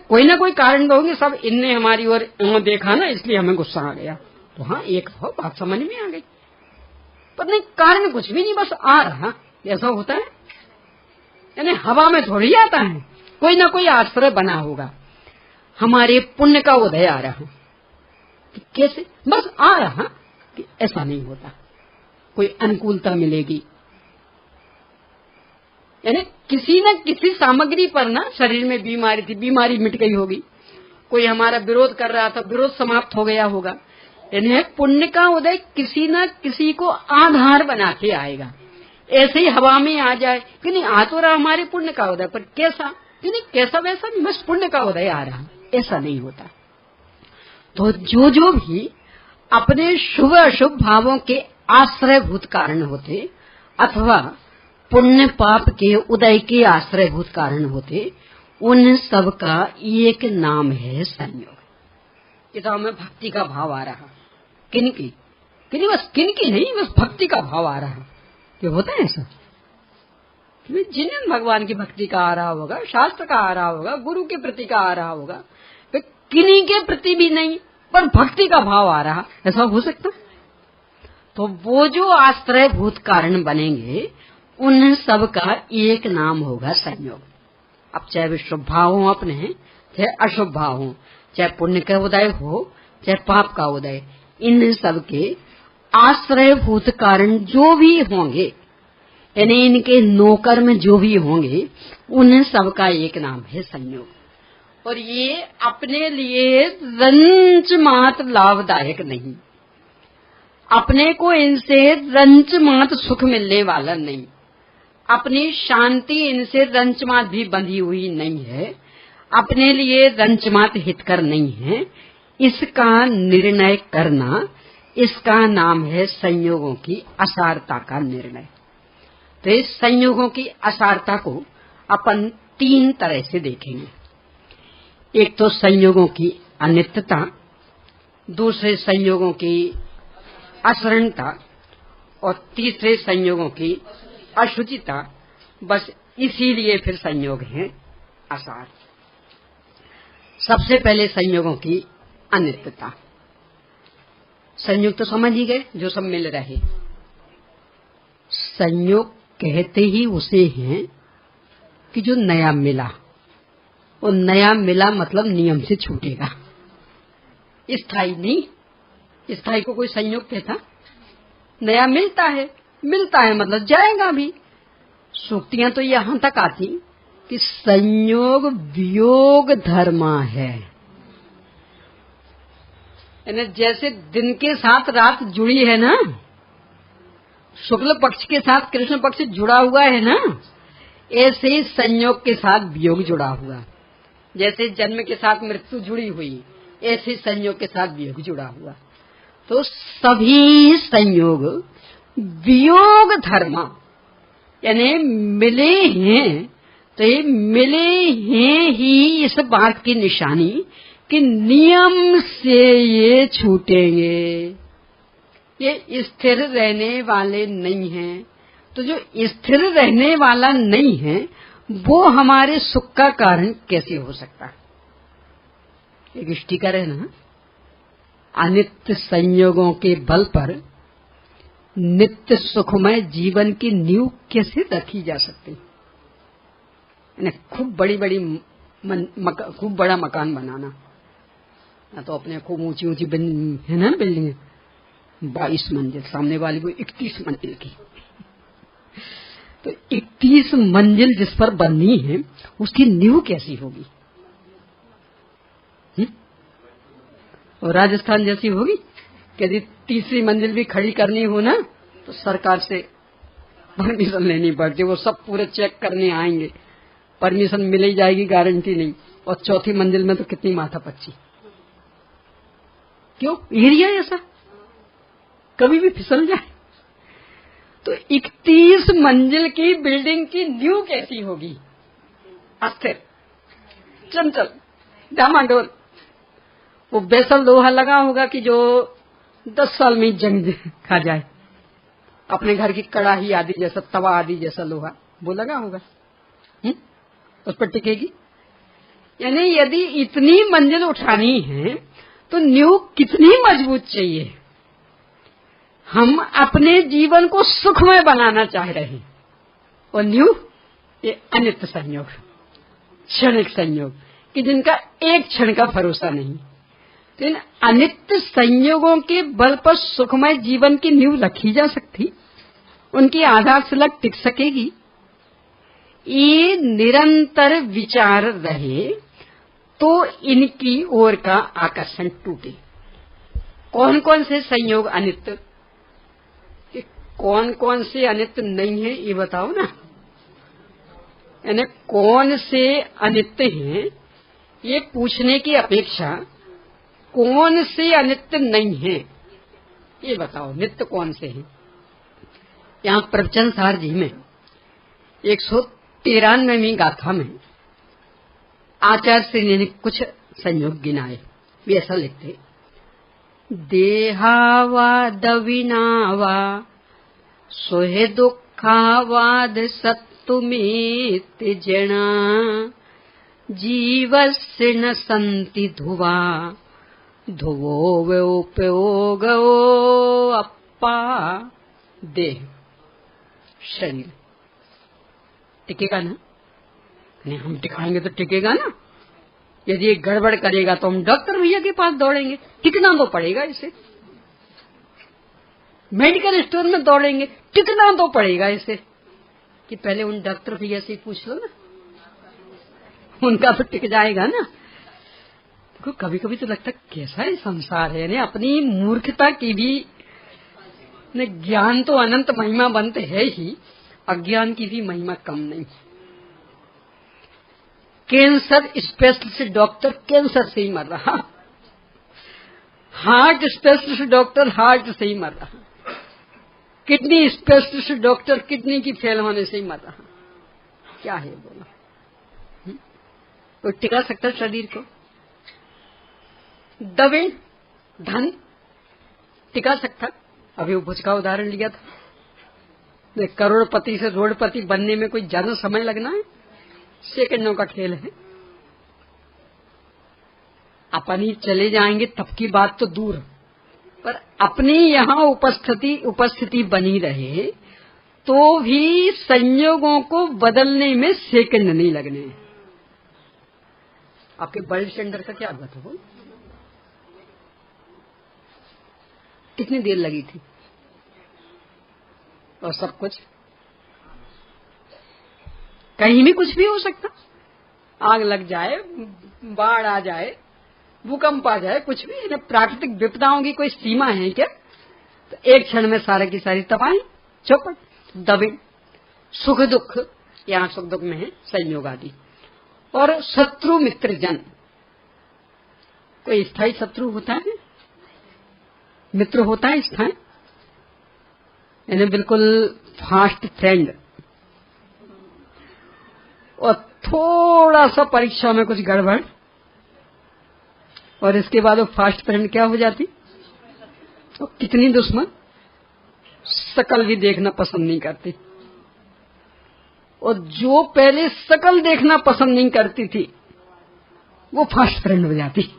कोई ना कोई कारण होंगे, सब इनने हमारी ओर देखा ना, इसलिए हमें गुस्सा आ गया। तो हाँ, एक बात समझ में आ गई, पर नहीं कारण कुछ भी नहीं, बस आ रहा, ऐसा होता है। यानी हवा में थोड़ी आता है, कोई ना कोई आश्रय बना होगा। हमारे पुण्य का उदय आ रहा, कि कैसे, बस आ रहा, कि ऐसा नहीं होता, कोई अनुकूलता मिलेगी। यानी किसी न किसी सामग्री पर ना शरीर में बीमारी थी, बीमारी मिट गई होगी। कोई हमारा विरोध कर रहा था, विरोध समाप्त हो गया होगा। यानी पुण्य का उदय किसी न किसी को आधार बना के आएगा। ऐसे ही हवा में आ जाए कि नहीं आ तो रहा हमारे पुण्य का उदय, पर कैसा कि नहीं कैसा वैसा नहीं, बस पुण्य का उदय आ रहा, ऐसा नहीं होता। तो जो भी अपने शुभ अशुभ भावों के आश्रयभूत कारण होते अथवा पुण्य पाप के उदय के आश्रयभूत कारण होते, उन सब का एक नाम है संयोग। ये तो हमें भक्ति का भाव आ रहा, किनकी बस किनकी नहीं, बस भक्ति का भाव आ रहा। ये होता है ऐसा, जिन भगवान की भक्ति का आ रहा होगा, शास्त्र का आ रहा होगा, गुरु के प्रति का आ रहा होगा, किन्हीं के प्रति भी नहीं पर भक्ति का भाव आ रहा, ऐसा हो सकता। तो वो जो आश्रयभूत कारण बनेंगे उन सब का एक नाम होगा संयोग। अब चाहे वे शुभ भाव हो अपने, चाहे अशुभ भाव हो, चाहे पुण्य का उदय हो, चाहे पाप का उदय, इन सब के आश्रयभूत कारण जो भी होंगे, यानी इनके नौकर में जो भी होंगे, उन सब का एक नाम है संयोग। और ये अपने लिए रंच मात्र लाभदायक नहीं, अपने को इनसे रंच मात्र सुख मिलने वाला नहीं, अपनी शांति इनसे रंच मात्र भी बंधी हुई नहीं है, अपने लिए रंच मात्र हितकर नहीं है। इसका निर्णय करना, इसका नाम है संयोगों की असारता का निर्णय। तो इस संयोगों की असारता को अपन तीन तरह से देखेंगे। एक तो संयोगों की अनित्यता, दूसरे संयोगों की अशरणता और तीसरे संयोगों की अशुचिता। बस इसीलिए फिर संयोग है असार। सबसे पहले संयोगों की अनित्यता। संयोग तो समझ ही गए, जो सब मिल रहे। संयोग कहते ही उसे हैं कि जो नया मिला, वो नया मिला मतलब नियम से छूटेगा, स्थायी नहीं। स्थायी को कोई संयोग कहता? नया मिलता है मतलब जाएगा भी। सूक्तियां तो यहां तक आती कि संयोग वियोग धर्मा है, यानी जैसे दिन के साथ रात जुड़ी है ना, शुक्ल पक्ष के साथ कृष्ण पक्ष जुड़ा हुआ है ना, ऐसे ही संयोग के साथ वियोग जुड़ा हुआ। जैसे जन्म के साथ मृत्यु जुड़ी हुई, ऐसे संयोग के साथ वियोग जुड़ा हुआ। तो सभी संयोग वियोग धर्मा, यानी मिले हैं, तो ये मिले हैं ही इस बात की निशानी कि नियम से ये छूटेंगे, ये स्थिर रहने वाले नहीं हैं। तो जो स्थिर रहने वाला नहीं है वो हमारे सुख का कारण कैसे हो सकता है? एक स्टिकर है ना, अनित्य संयोगों के बल पर नित्य सुखमय जीवन की नींव कैसे रखी जा सकती? खूब बड़ी बड़ी खूब बड़ा मकान बनाना, ना तो अपने खूब ऊंची ऊंची है ना बिल्डिंग, 22 मंजिल, सामने वाली को 31 मंजिल की। तो 31 मंजिल जिस पर बननी है उसकी नींव कैसी होगी? और राजस्थान जैसी होगी? यदि तीसरी मंजिल भी खड़ी करनी हो ना तो सरकार से परमिशन लेनी पड़ती, वो सब पूरे चेक करने आएंगे, परमिशन मिल ही जाएगी, गारंटी नहीं। और चौथी मंजिल में तो कितनी माथापच्ची, क्यों? एरिया ऐसा, कभी भी फिसल जाए। तो 31 मंजिल की बिल्डिंग की नींव कैसी होगी? अस्थिर, चंचल, डामाडोल। वो बेसल लोहा लगा होगा कि जो 10 साल में जंग खा जाए। अपने घर की कड़ाही आदि जैसा, तवा आदि जैसा लोहा वो लगा होगा, उस पर टिकेगी? यानी यदि इतनी मंजिल उठानी है तो नींव कितनी मजबूत चाहिए। हम अपने जीवन को सुखमय बनाना चाह रहे हैं, और नींव ये अनित्य संयोग, क्षणिक संयोग कि जिनका एक क्षण का भरोसा नहीं। तो इन अनित्य संयोगों के बल पर सुखमय जीवन की नींव रखी जा सकती, उनकी आधारशिला टिक सकेगी? ये निरंतर विचार रहे तो इनकी ओर का आकर्षण टूटे। कौन कौन से संयोग अनित्य, कौन कौन से अनित्य नहीं है ये बताओ ना। यानी कौन से अनित्य हैं ये पूछने की अपेक्षा कौन से अनित्य नहीं है ये बताओ, नित्य कौन से हैं। यहाँ प्रवचन सार जी में 193वीं गाथा में आचार्य श्री ने कुछ संयोग गिनाए। वे ऐसा लिखते, देहावाद विनावा सोहे दुखावाद सत्तुमेत जना जीवस्य न संति ध्रुवा ध्रुवो व्योपयोगो अप्पा देह शरीर। टिकेगा ना? नहीं, हम टिकाएंगे तो टिकेगा ना। यदि ये गड़बड़ करेगा तो हम डॉक्टर भैया के पास दौड़ेंगे, टिकना तो पड़ेगा इसे। मेडिकल स्टोर में दौड़ेंगे, टिकना तो पड़ेगा इसे। कि पहले उन डॉक्टर भैया से पूछ लो ना, उनका तो टिक जाएगा ना। देखो कभी कभी तो लगता है कैसा है संसार है। यानी अपनी मूर्खता की भी ज्ञान तो अनंत महिमा बनते है ही, अज्ञान की भी महिमा कम नहीं। कैंसर स्पेशलिस्ट डॉक्टर कैंसर से ही मर रहा, हार्ट स्पेशलिस्ट डॉक्टर हार्ट से ही मर रहा, किडनी स्पेशलिस्ट डॉक्टर किडनी की फेल होने से ही मर रहा। क्या है बोलो? कोई टिका सकता शरीर को? दवे धन टिका सकता? अभी उपज का उदाहरण लिया था। करोड़पति से रोडपति बनने में कोई ज्यादा समय लगना है? सेकंडों का खेल है। अपन ही चले जाएंगे तब की बात तो दूर, पर अपनी यहाँ उपस्थिति बनी रहे तो भी संयोगों को बदलने में सेकंड नहीं लगने। आपके बल्ब सिलेंडर का क्या हुआ था? कितनी देर लगी थी? और सब कुछ, कहीं भी कुछ भी हो सकता। आग लग जाए, बाढ़ आ जाए, भूकंप आ जाए, कुछ भी। प्राकृतिक विपदाओं की कोई सीमा है क्या? तो एक क्षण में सारे की सारी तबाही, चौपट, दबे। सुख दुख, यहाँ सुख दुख में है संयोग आदि। और शत्रु मित्र जन, कोई स्थायी शत्रु होता है? मित्र होता है स्थायी? यानी बिल्कुल फास्ट फ्रेंड। और थोड़ा सा परीक्षा में कुछ गड़बड़ और इसके बाद वो फास्ट फ्रेंड क्या हो जाती? तो कितनी दुश्मन, शकल भी देखना पसंद नहीं करती। और जो पहले शकल देखना पसंद नहीं करती थी वो फास्ट फ्रेंड हो जाती,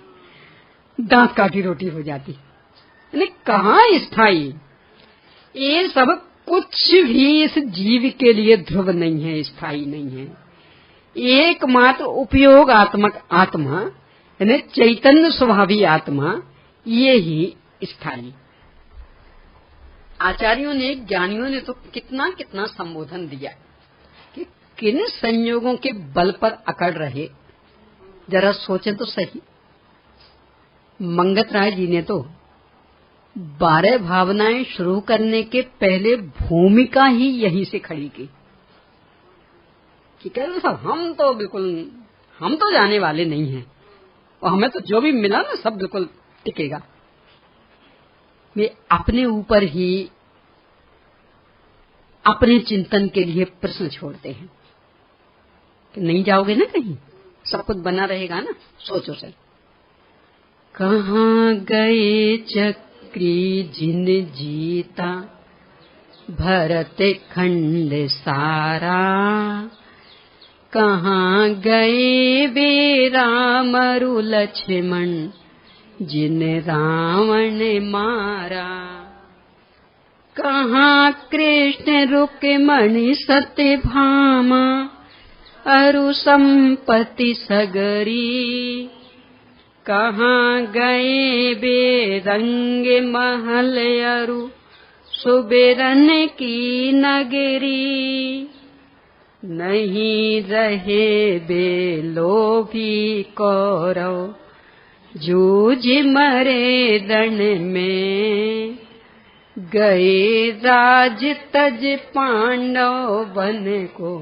दांत काटी रोटी हो जाती। यानी कहाँ स्थायी? ये सब कुछ भी इस जीव के लिए ध्रुव नहीं है, स्थायी नहीं है। एकमात्र उपयोगात्मक आत्मा यानी चैतन्य स्वभावी आत्मा, ये ही स्थायी। आचार्यों ने, ज्ञानियों ने तो कितना कितना संबोधन दिया कि किन संयोगों के बल पर अकड़ रहे, जरा सोचें तो सही। मंगत राय जी ने तो 12 भावनाएं शुरू करने के पहले भूमिका ही यहीं से खड़ी की कि कह रहे साहब हम तो जाने वाले नहीं हैं और हमें तो जो भी मिला ना सब बिल्कुल टिकेगा। वे अपने ऊपर ही अपने चिंतन के लिए प्रश्न छोड़ते हैं कि नहीं जाओगे ना कहीं, सब कुछ बना रहेगा ना। सोचो सर, कहाँ गए चक्री जिन जीता भरत खंड सारा, कहाँ गए वे राम अरु लक्ष्मण जिन रावण मारा, कहाँ कृष्ण रुक्मिणी सत्यभामा अरु संपत्ति सगरी, कहाँ गए वे रंग महल अरु सुबेरन की नगरी, नहीं रहे बेलोभी कौरव, जूझ मरे रण में, गए राज तज पांडव बन को,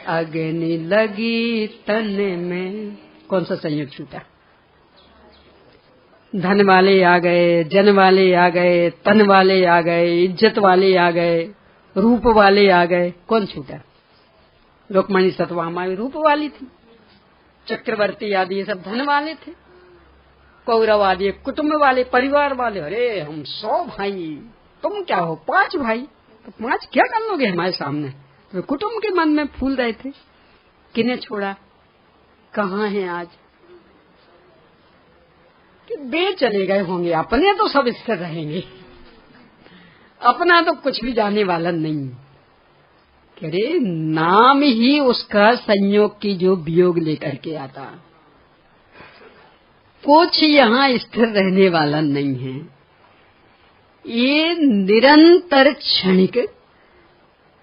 अग्नि लगी तन में। कौन सा संयोग छूटा? धन वाले आ गए, जन वाले आ गए, तन वाले आ गए, इज्जत वाले आ गए, रूप वाले आ गए, कौन छूटा? रुक्मणी सतभामा रूप वाली थी, चक्रवर्ती आदि ये सब धन वाले थे, कौरव आदि कुटुंब वाले, परिवार वाले। अरे हम 100 भाई, तुम क्या हो 5 भाई, तो 5 क्या कर लोगे हमारे सामने? तो कुटुंब के मन में फूल रहे थे। किन्हें छोड़ा? कहाँ हैं आज? कि बे चले गए होंगे, अपने तो सब स्थिर रहेंगे, अपना तो कुछ भी जाने वाला नहीं। अरे नाम ही उसका संयोग की जो वियोग लेकर के आता, कुछ यहाँ स्थिर रहने वाला नहीं है। ये निरंतर क्षणिक,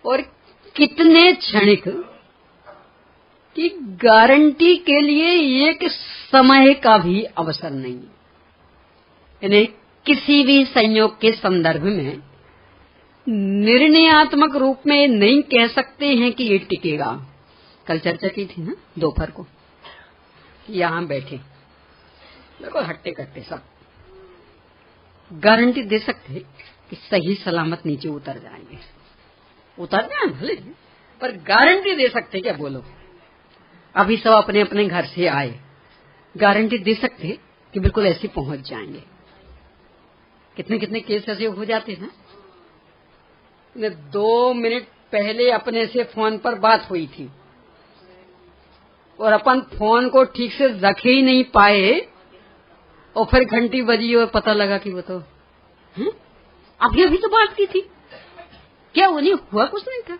और कितने क्षणिक कि गारंटी के लिए एक समय का भी अवसर नहीं। यानी किसी भी संयोग के संदर्भ में निर्णयात्मक रूप में नहीं कह सकते हैं कि ये टिकेगा। कल चर्चा की थी ना दोपहर को, यहाँ बैठे देखो हट्टे कट्टे सब गारंटी दे सकते कि सही सलामत नीचे उतर जाएंगे, उतर जाए भले, पर गारंटी दे सकते क्या? बोलो, अभी सब अपने अपने घर से आए, गारंटी दे सकते कि बिल्कुल ऐसे पहुंच जाएंगे। कितने कितने केस ऐसे हो जाते हैं। 2 मिनट पहले अपने से फोन पर बात हुई थी और अपन फोन को ठीक से रख ही नहीं पाए, और फिर घंटी बजी और पता लगा कि वो तो अभी तो बात की थी, क्या उन्हें हुआ कुछ नहीं था।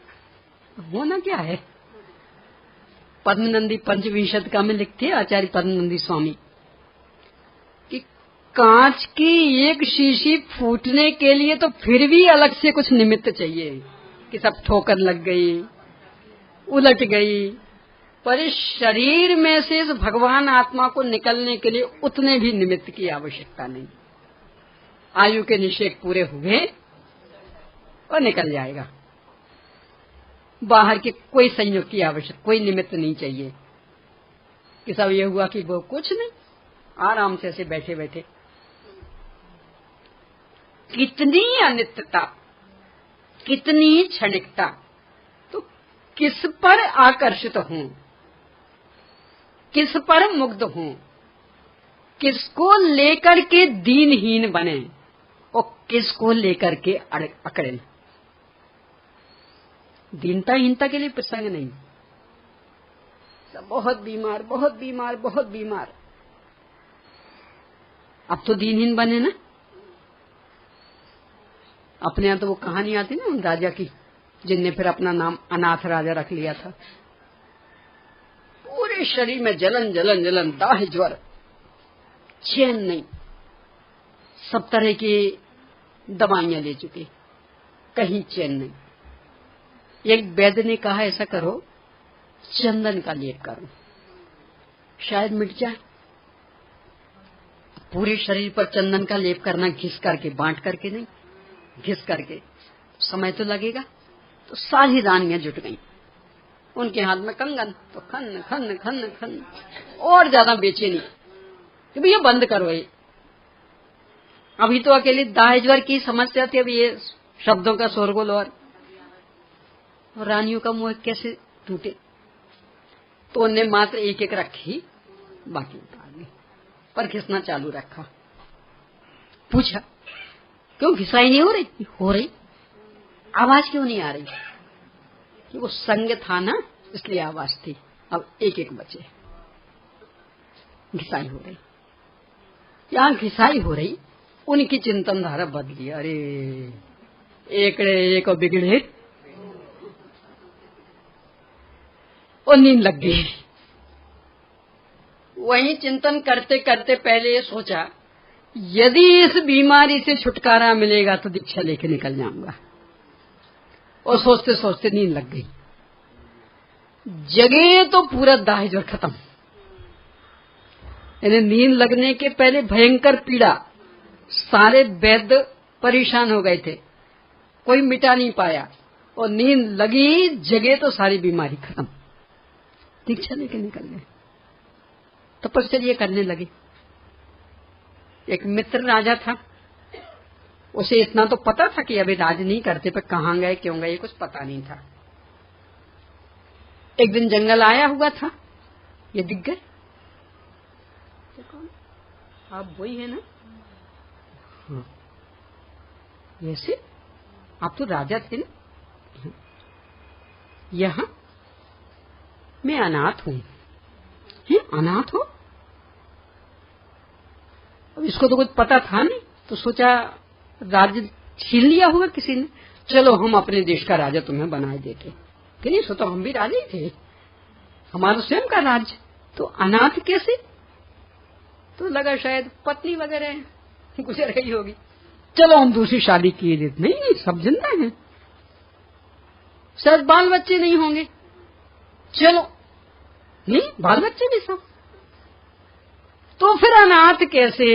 होना क्या है? पद्मनंदी पंचवीं शतका में लिखते आचार्य पद्मनंदी स्वामी कि कांच की एक शीशी फूटने के लिए तो फिर भी अलग से कुछ निमित्त चाहिए कि सब ठोकर लग गई, उलट गई, पर इस शरीर में से इस भगवान आत्मा को निकलने के लिए उतने भी निमित्त की आवश्यकता नहीं। आयु के निषेक पूरे हुए और निकल जाएगा। बाहर के कोई संयोग की आवश्यक, कोई निमित्त नहीं चाहिए कि सब ये हुआ कि वो कुछ नहीं, आराम से ऐसे बैठे बैठे। कितनी अनित्यता, कितनी क्षणिकता, तो किस पर आकर्षित हूं, किस पर मुग्ध हूं, किसको लेकर के दीनहीन बने और किसको लेकर के अकड़े। दीनता हीनता के लिए प्रसंग नहीं, सब बहुत बीमार, बहुत बीमार, बहुत बीमार। अब तो दीनहीन बने ना। अपने यहाँ तो वो कहानी आती ना उन राजा की, जिनने फिर अपना नाम अनाथ राजा रख लिया था। पूरे शरीर में जलन जलन जलन, दाह ज्वर, चैन नहीं, सब तरह की दवाइयां ले चुके, कहीं चैन नहीं। एक वैद्य ने कहा ऐसा करो, चंदन का लेप करो, शायद मिट जाए। पूरे शरीर पर चंदन का लेप करना, घिस करके, बांट करके नहीं, घिस करके, समय तो लगेगा। तो सारी रानियां जुट गईं, उनके हाथ में कंगन, तो खन खन खन खन, और ज्यादा बेचैनी कि भैया बंद करो ये। अभी तो अकेली दाहज्वर की समस्या थी, अभी ये शब्दों का शोरगुल और रानियों का मुंह कैसे टूटे। तो उनने मात्र एक एक रखी, बाकी उतार ली, पर घिसना चालू रखा। पूछा क्यों घिसाई नहीं हो रही? हो रही, आवाज क्यों नहीं आ रही? कि वो संग था ना, इसलिए आवाज थी। अब एक एक बचे, घिसाई हो रही। यहाँ घिसाई हो रही, उनकी चिंतन धारा बदली। अरे एकड़े एक और बिगड़े, और नींद लग गई। वहीं चिंतन करते करते पहले ये सोचा, यदि इस बीमारी से छुटकारा मिलेगा तो दीक्षा लेके निकल जाऊंगा, और सोचते सोचते नींद लग गई। जगे तो पूरा दाहिजोर खत्म। यानी नींद लगने के पहले भयंकर पीड़ा, सारे वैद्य परेशान हो गए थे, कोई मिटा नहीं पाया, और नींद लगी, जगे तो सारी बीमारी खत्म। दीक्षा लेके निकल गए, तपस्या करने लगे। एक मित्र राजा था, उसे इतना तो पता था कि अभी राज नहीं करते, पर कहाँ गए क्यों गए कुछ पता नहीं था। एक दिन जंगल आया हुआ था, ये दिख गए। आप वही है ना? हाँ। ऐसे आप तो राजा थे ना? यहाँ मैं अनाथ हूँ। अनाथ हो? अब इसको तो कुछ पता था नहीं, तो सोचा राज्य छीन लिया होगा किसी ने, चलो हम अपने देश का राजा तुम्हें बनाए देते। कि नहीं, सो तो हम भी राजा ही थे, हमारा स्वयं का राज्य, तो अनाथ कैसे? तो लगा शायद पत्नी वगैरह गुजर गई होगी, चलो हम दूसरी शादी किए देते। नहीं, सब जिंदा हैं, शायद बाल बच्चे नहीं होंगे, चलो नहीं, बाल बच्चे भी सब, तो फिर अनाथ कैसे?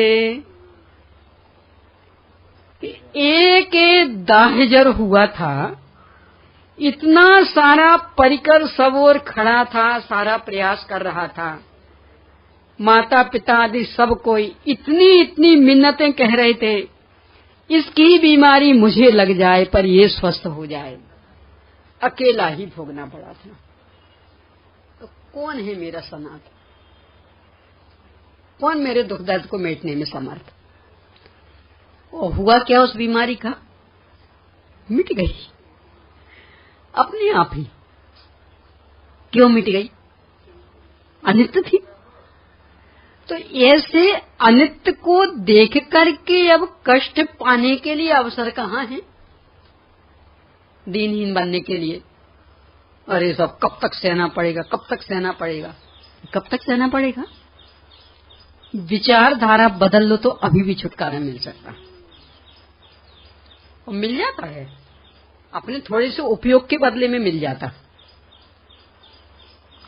एक दाहिजर हुआ था, इतना सारा परिकर सब ओर खड़ा था, सारा प्रयास कर रहा था, माता पिता आदि सब कोई इतनी इतनी मिन्नतें कह रहे थे, इसकी बीमारी मुझे लग जाए पर ये स्वस्थ हो जाए, अकेला ही भोगना पड़ा था। तो कौन है मेरा सनाथ? कौन मेरे दुख दर्द को मेटने में समर्थ? और हुआ क्या उस बीमारी का? मिट गई अपने आप ही। क्यों मिट गई? अनित्य थी। तो ऐसे अनित्य को देख करके अब कष्ट पाने के लिए अवसर कहाँ है? दीनहीन बनने के लिए, अरे सब कब तक सहना पड़ेगा, कब तक सहना पड़ेगा, कब तक सहना पड़ेगा? विचारधारा बदल लो तो अभी भी छुटकारा मिल सकता, और मिल जाता है, अपने थोड़े से उपयोग के बदले में मिल जाता।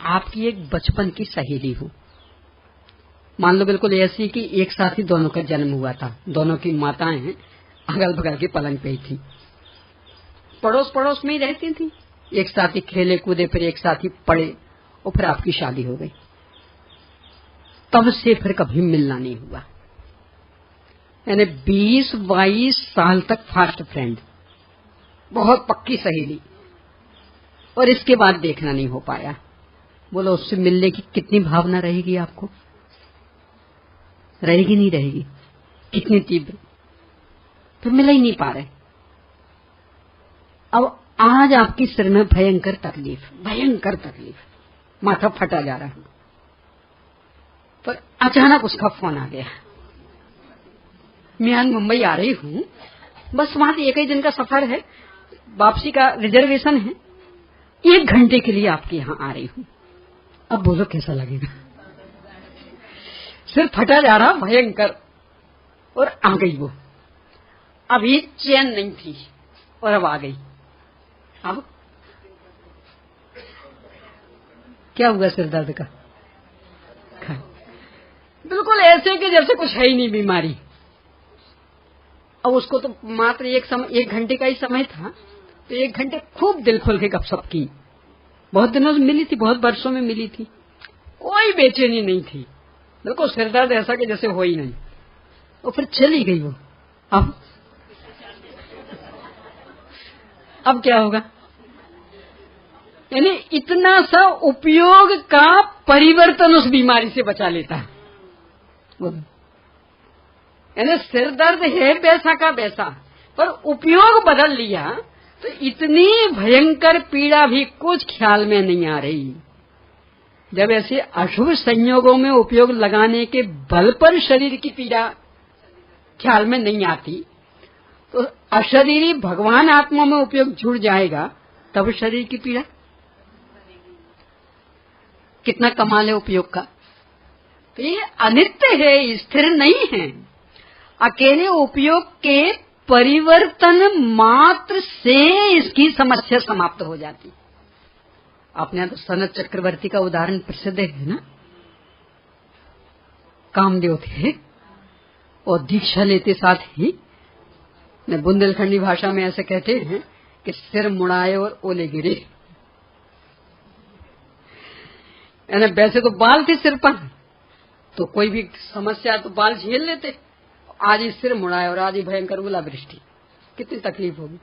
आपकी एक बचपन की सहेली हो, मान लो बिल्कुल ऐसी कि एक साथ ही दोनों का जन्म हुआ था, दोनों की माताएं हैं, अगल बगल के पलंग पे ही थी, पड़ोस पड़ोस में ही रहती थी, एक साथ ही खेले कूदे, फिर एक साथ ही पढ़े, और फिर आपकी शादी हो गई। तब से फिर कभी मिलना नहीं हुआ, यानी 20-22 साल तक फास्ट फ्रेंड, बहुत पक्की सहेली, और इसके बाद देखना नहीं हो पाया। बोलो उससे मिलने की कितनी भावना रहेगी आपको? रहेगी नहीं रहेगी? कितनी तीव्र? तो मिल ही नहीं पा रहे। अब आज आपकी सिर में भयंकर तकलीफ, भयंकर तकलीफ, माथा फटा जा रहा है, पर अचानक उसका फोन आ गया, मैं आज मुंबई आ रही हूँ, बस वहां से 1 ही दिन का सफर है, वापसी का रिजर्वेशन है, 1 घंटे के लिए आपके यहाँ आ रही हूँ। अब बोलो कैसा लगेगा? सिर फटा जा रहा भयंकर, और आ गई वो। अभी चैन नहीं थी और अब आ गई। अब क्या हुआ सिर दर्द का? बिल्कुल ऐसे कि जैसे कुछ है ही नहीं बीमारी। अब उसको तो मात्र 1 घंटे का ही समय था, तो 1 घंटे खूब दिल खोल के गपशप की, बहुत दिनों से मिली थी, बहुत वर्षों में मिली थी, कोई बेचैनी नहीं थी, बिल्कुल सिर दर्द ऐसा कि जैसे हो ही नहीं। और फिर चली गई वो। अब क्या होगा? यानी इतना सा उपयोग का परिवर्तन उस बीमारी से बचा लेता है। यानी सिर दर्द है वैसा का वैसा, पर उपयोग बदल लिया तो इतनी भयंकर पीड़ा भी कुछ ख्याल में नहीं आ रही। जब ऐसे अशुभ संयोगों में उपयोग लगाने के बल पर शरीर की पीड़ा ख्याल में नहीं आती, तो अशरीरी भगवान आत्मा में उपयोग जुड़ जाएगा, तब शरीर की पीड़ा। कितना कमाल है उपयोग का। तो ये अनित्य है, स्थिर नहीं है। अकेले उपयोग के परिवर्तन मात्र से इसकी समस्या समाप्त हो जाती। अपने यहाँ तो सनत चक्रवर्ती का उदाहरण प्रसिद्ध है ना। कामदेव थे और दीक्षा लेते साथ ही बुंदेलखंडी भाषा में ऐसे कहते हैं कि सिर मुड़ाए और ओले गिरे। यानी वैसे तो बाल थे सिर पर, तो कोई भी समस्या तो बाल झेल लेते। आज ही सिर मुड़ाए और आज ही भयंकर ओलावृष्टि, कितनी तकलीफ होगी।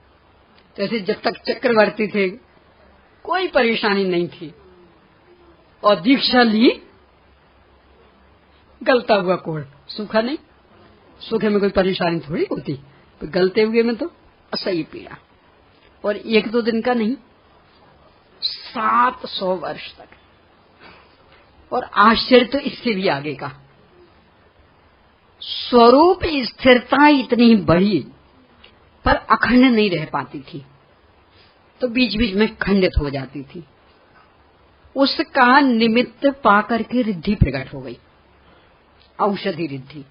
तो ऐसे जब तक चक्रवर्ती थे कोई परेशानी नहीं थी, और दीक्षा ली, गलता हुआ कोढ़, सूखा नहीं। सूखे में कोई परेशानी थोड़ी होती, तो गलते हुए में तो असह्य पीड़ा। और 1-2 दिन का नहीं, 700 वर्ष तक। और आश्चर्य तो इससे भी आगे का, स्वरूप स्थिरता इतनी बड़ी पर अखंड नहीं रह पाती थी, तो बीच बीच में खंडित हो जाती थी। उसका निमित्त पाकर के रिद्धि प्रकट हो गई, औषधि रिद्धि।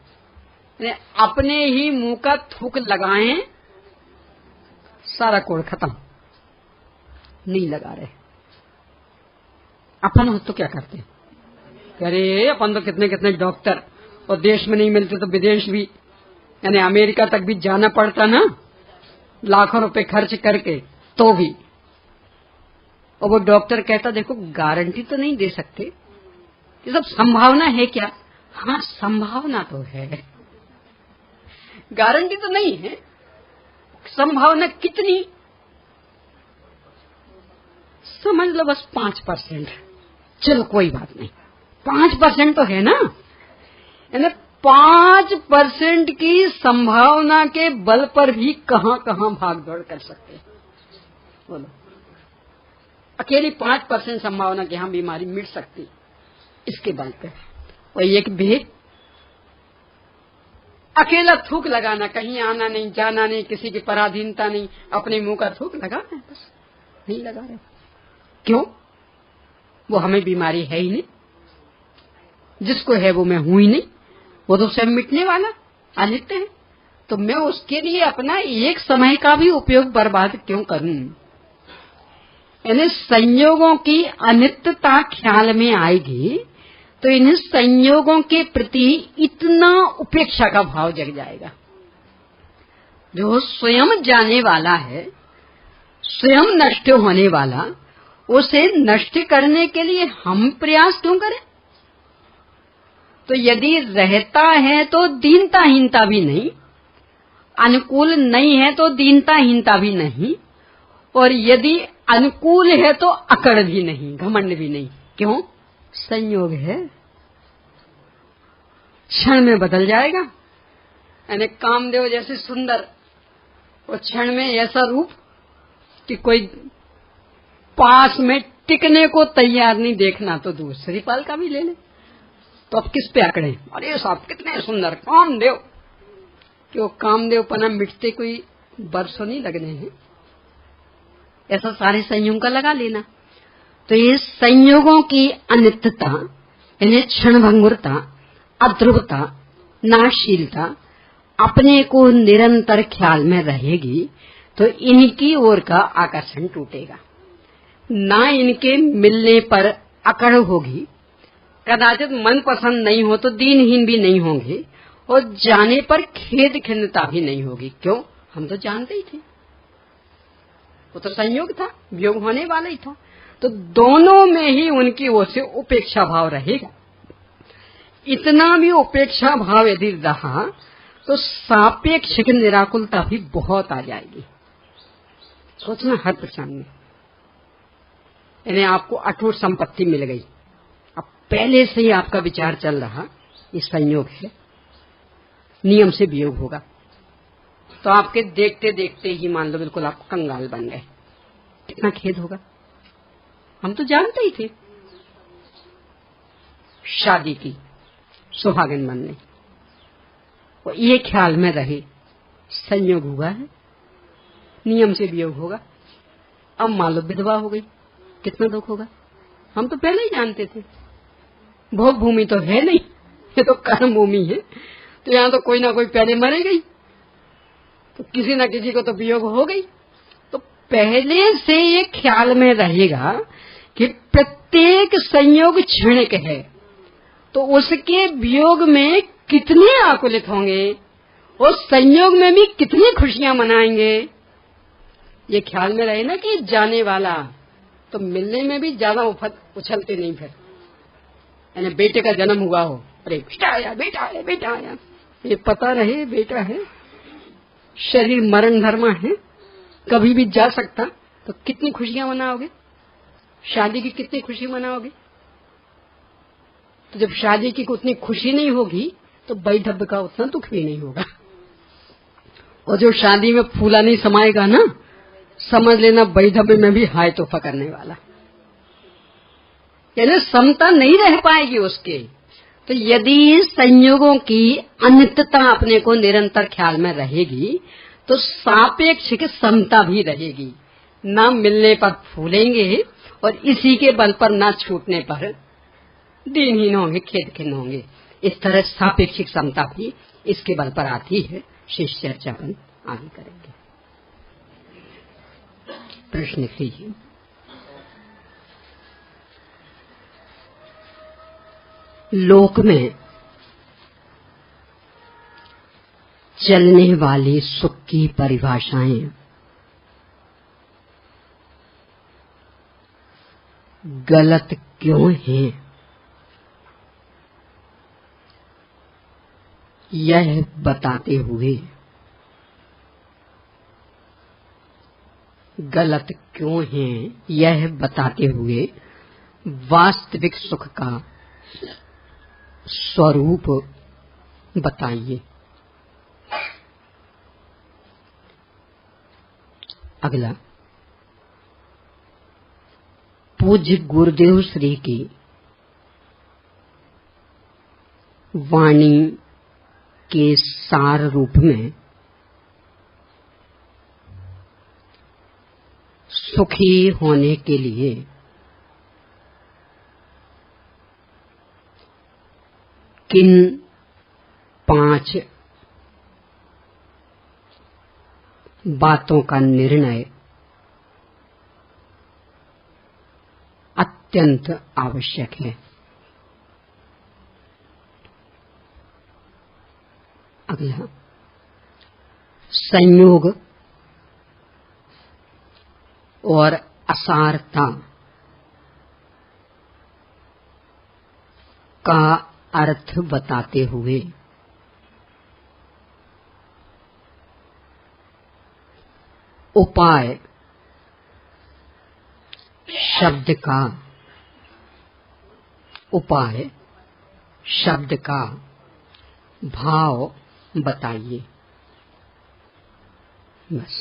अपने ही मुंह का थूक लगाएं, सारा कोड़ खत्म। नहीं लगा रहे। अपन हो तो क्या करते, अरे अपन तो कितने कितने डॉक्टर, और देश में नहीं मिलते तो विदेश भी, यानी अमेरिका तक भी जाना पड़ता ना, लाखों रुपए खर्च करके, तो भी। और वो डॉक्टर कहता देखो गारंटी तो नहीं दे सकते, ये सब संभावना है क्या। हाँ संभावना तो है, गारंटी तो नहीं है। संभावना कितनी, समझ लो बस 5%। चलो कोई बात नहीं, 5% तो है ना। यानी 5% की संभावना के बल पर भी कहां कहां भाग दौड़ कर सकते हैं, बोलो। अकेली 5% संभावना की हम बीमारी मिट सकती, इसके बल पे। और एक भी अकेला थूक लगाना, कहीं आना नहीं, जाना नहीं, किसी की पराधीनता नहीं, अपने मुंह का थूक लगाना है, बस नहीं लगा रहे। क्यों? वो हमें बीमारी है ही नहीं, जिसको है वो मैं हूं ही नहीं, वो तो स्वयं मिटने वाला अनित्य है। तो मैं उसके लिए अपना एक समय का भी उपयोग बर्बाद क्यों करूं। यानी संयोगों की अनित्यता ख्याल में आएगी तो इन संयोगों के प्रति इतना उपेक्षा का भाव जग जाएगा। जो स्वयं जाने वाला है, स्वयं नष्ट होने वाला, उसे नष्ट करने के लिए हम प्रयास क्यों करें। तो यदि रहता है तो दीनताहीनता भी नहीं, अनुकूल नहीं है तो दीनताहीनता भी नहीं, और यदि अनुकूल है तो अकड़ भी नहीं, घमंड भी नहीं। क्यों? संयोग है, क्षण में बदल जाएगा। यानी कामदेव जैसे सुंदर, और क्षण में ऐसा रूप कि कोई पास में टिकने को तैयार नहीं, देखना तो दूर। श्रीपाल का भी ले ले, तो अब किस पे अकड़े, अरे साहब कितने सुंदर कामदेव। क्यों? कामदेव पना मिटते कोई वर्षों नहीं लगने हैं, ऐसा सारे संयोग का लगा लेना। तो ये संयोगों की अनित्यता, यानी क्षणभंगुरता, अध्रुवता, नाशशीलता अपने को निरंतर ख्याल में रहेगी तो इनकी ओर का आकर्षण टूटेगा ना। इनके मिलने पर अकड़ होगी, कदाचित मन पसंद नहीं हो तो दीनहीन भी नहीं होंगे, और जाने पर खेद खिन्नता भी नहीं होगी। क्यों? हम तो जानते ही थे, वो तो संयोग था, वियोग होने वाला ही था। तो दोनों में ही उनकी ओर से उपेक्षा भाव रहेगा। इतना भी उपेक्षा भाव यदि रहा तो सापेक्षिक निराकुलता भी बहुत आ जाएगी। सोचना हर प्रसंग में, यानी आपको अटूट संपत्ति मिल गई, अब पहले से ही आपका विचार चल रहा ये संयोग है, नियम से वियोग होगा, तो आपके देखते देखते ही मान लो बिल्कुल आप कंगाल बन गए, कितना खेद होगा। हम तो जानते ही थे, शादी की, सुहागन बनने, और ये ख्याल में रहे संयोग हुआ है, नियम से वियोग होगा। अब मान लो विधवा हो गई, कितना दुख होगा। हम तो पहले ही जानते थे, भोग भूमि तो है नहीं, ये तो कर्म भूमि है, तो यहाँ तो कोई ना कोई पहले मरे गई, तो किसी न किसी को तो वियोग हो गई। तो पहले से ये ख्याल में रहेगा कि प्रत्येक संयोग क्षणिक है, तो उसके वियोग में कितने आकुलित होंगे, उस संयोग में भी कितनी खुशियां मनाएंगे। ये ख्याल में रहे ना कि जाने वाला तो मिलने में भी ज्यादा उछलते नहीं। फिर यानी बेटे का जन्म हुआ हो, अरे बेटा आया, बेटा आया, बेटा आया, ये पता रहे बेटा है, शरीर मरण धर्मा है, कभी भी जा सकता, तो कितनी खुशियां मनाओगे, शादी की कितनी खुशी मनाओगे। तो जब शादी की उतनी खुशी नहीं होगी तो वैधव्य का उतना दुख भी नहीं होगा। और जो शादी में फूला नहीं समाएगा ना, समझ लेना वैधव्य में भी हाय तोहफा करने वाला, यानी समता नहीं रह पाएगी उसके। तो यदि संयोगों की अनित्यता अपने को निरंतर ख्याल में रहेगी तो सापेक्षिक समता भी रहेगी। ना मिलने पर फूलेंगे और इसी के बल पर ना छूटने पर दीनहीन होंगे, खेद खिन्न होंगे। इस तरह सापेक्षिक समता भी इसके बल पर आती है। शेष चर्चा अपन आगे करेंगे। प्रश्न कीजिए। लोक में चलने वाली सुख की परिभाषाएं गलत क्यों हैं, यह बताते हुए, गलत क्यों हैं यह बताते हुए वास्तविक सुख का स्वरूप बताइए। अगला, पूज्य गुरुदेव श्री की वाणी के सार रूप में सुखी होने के लिए किन 5 बातों का निर्णय अत्यंत आवश्यक है। अगला, संयोग और असारता का अर्थ बताते हुए उपाय शब्द का भाव बताइए। बस।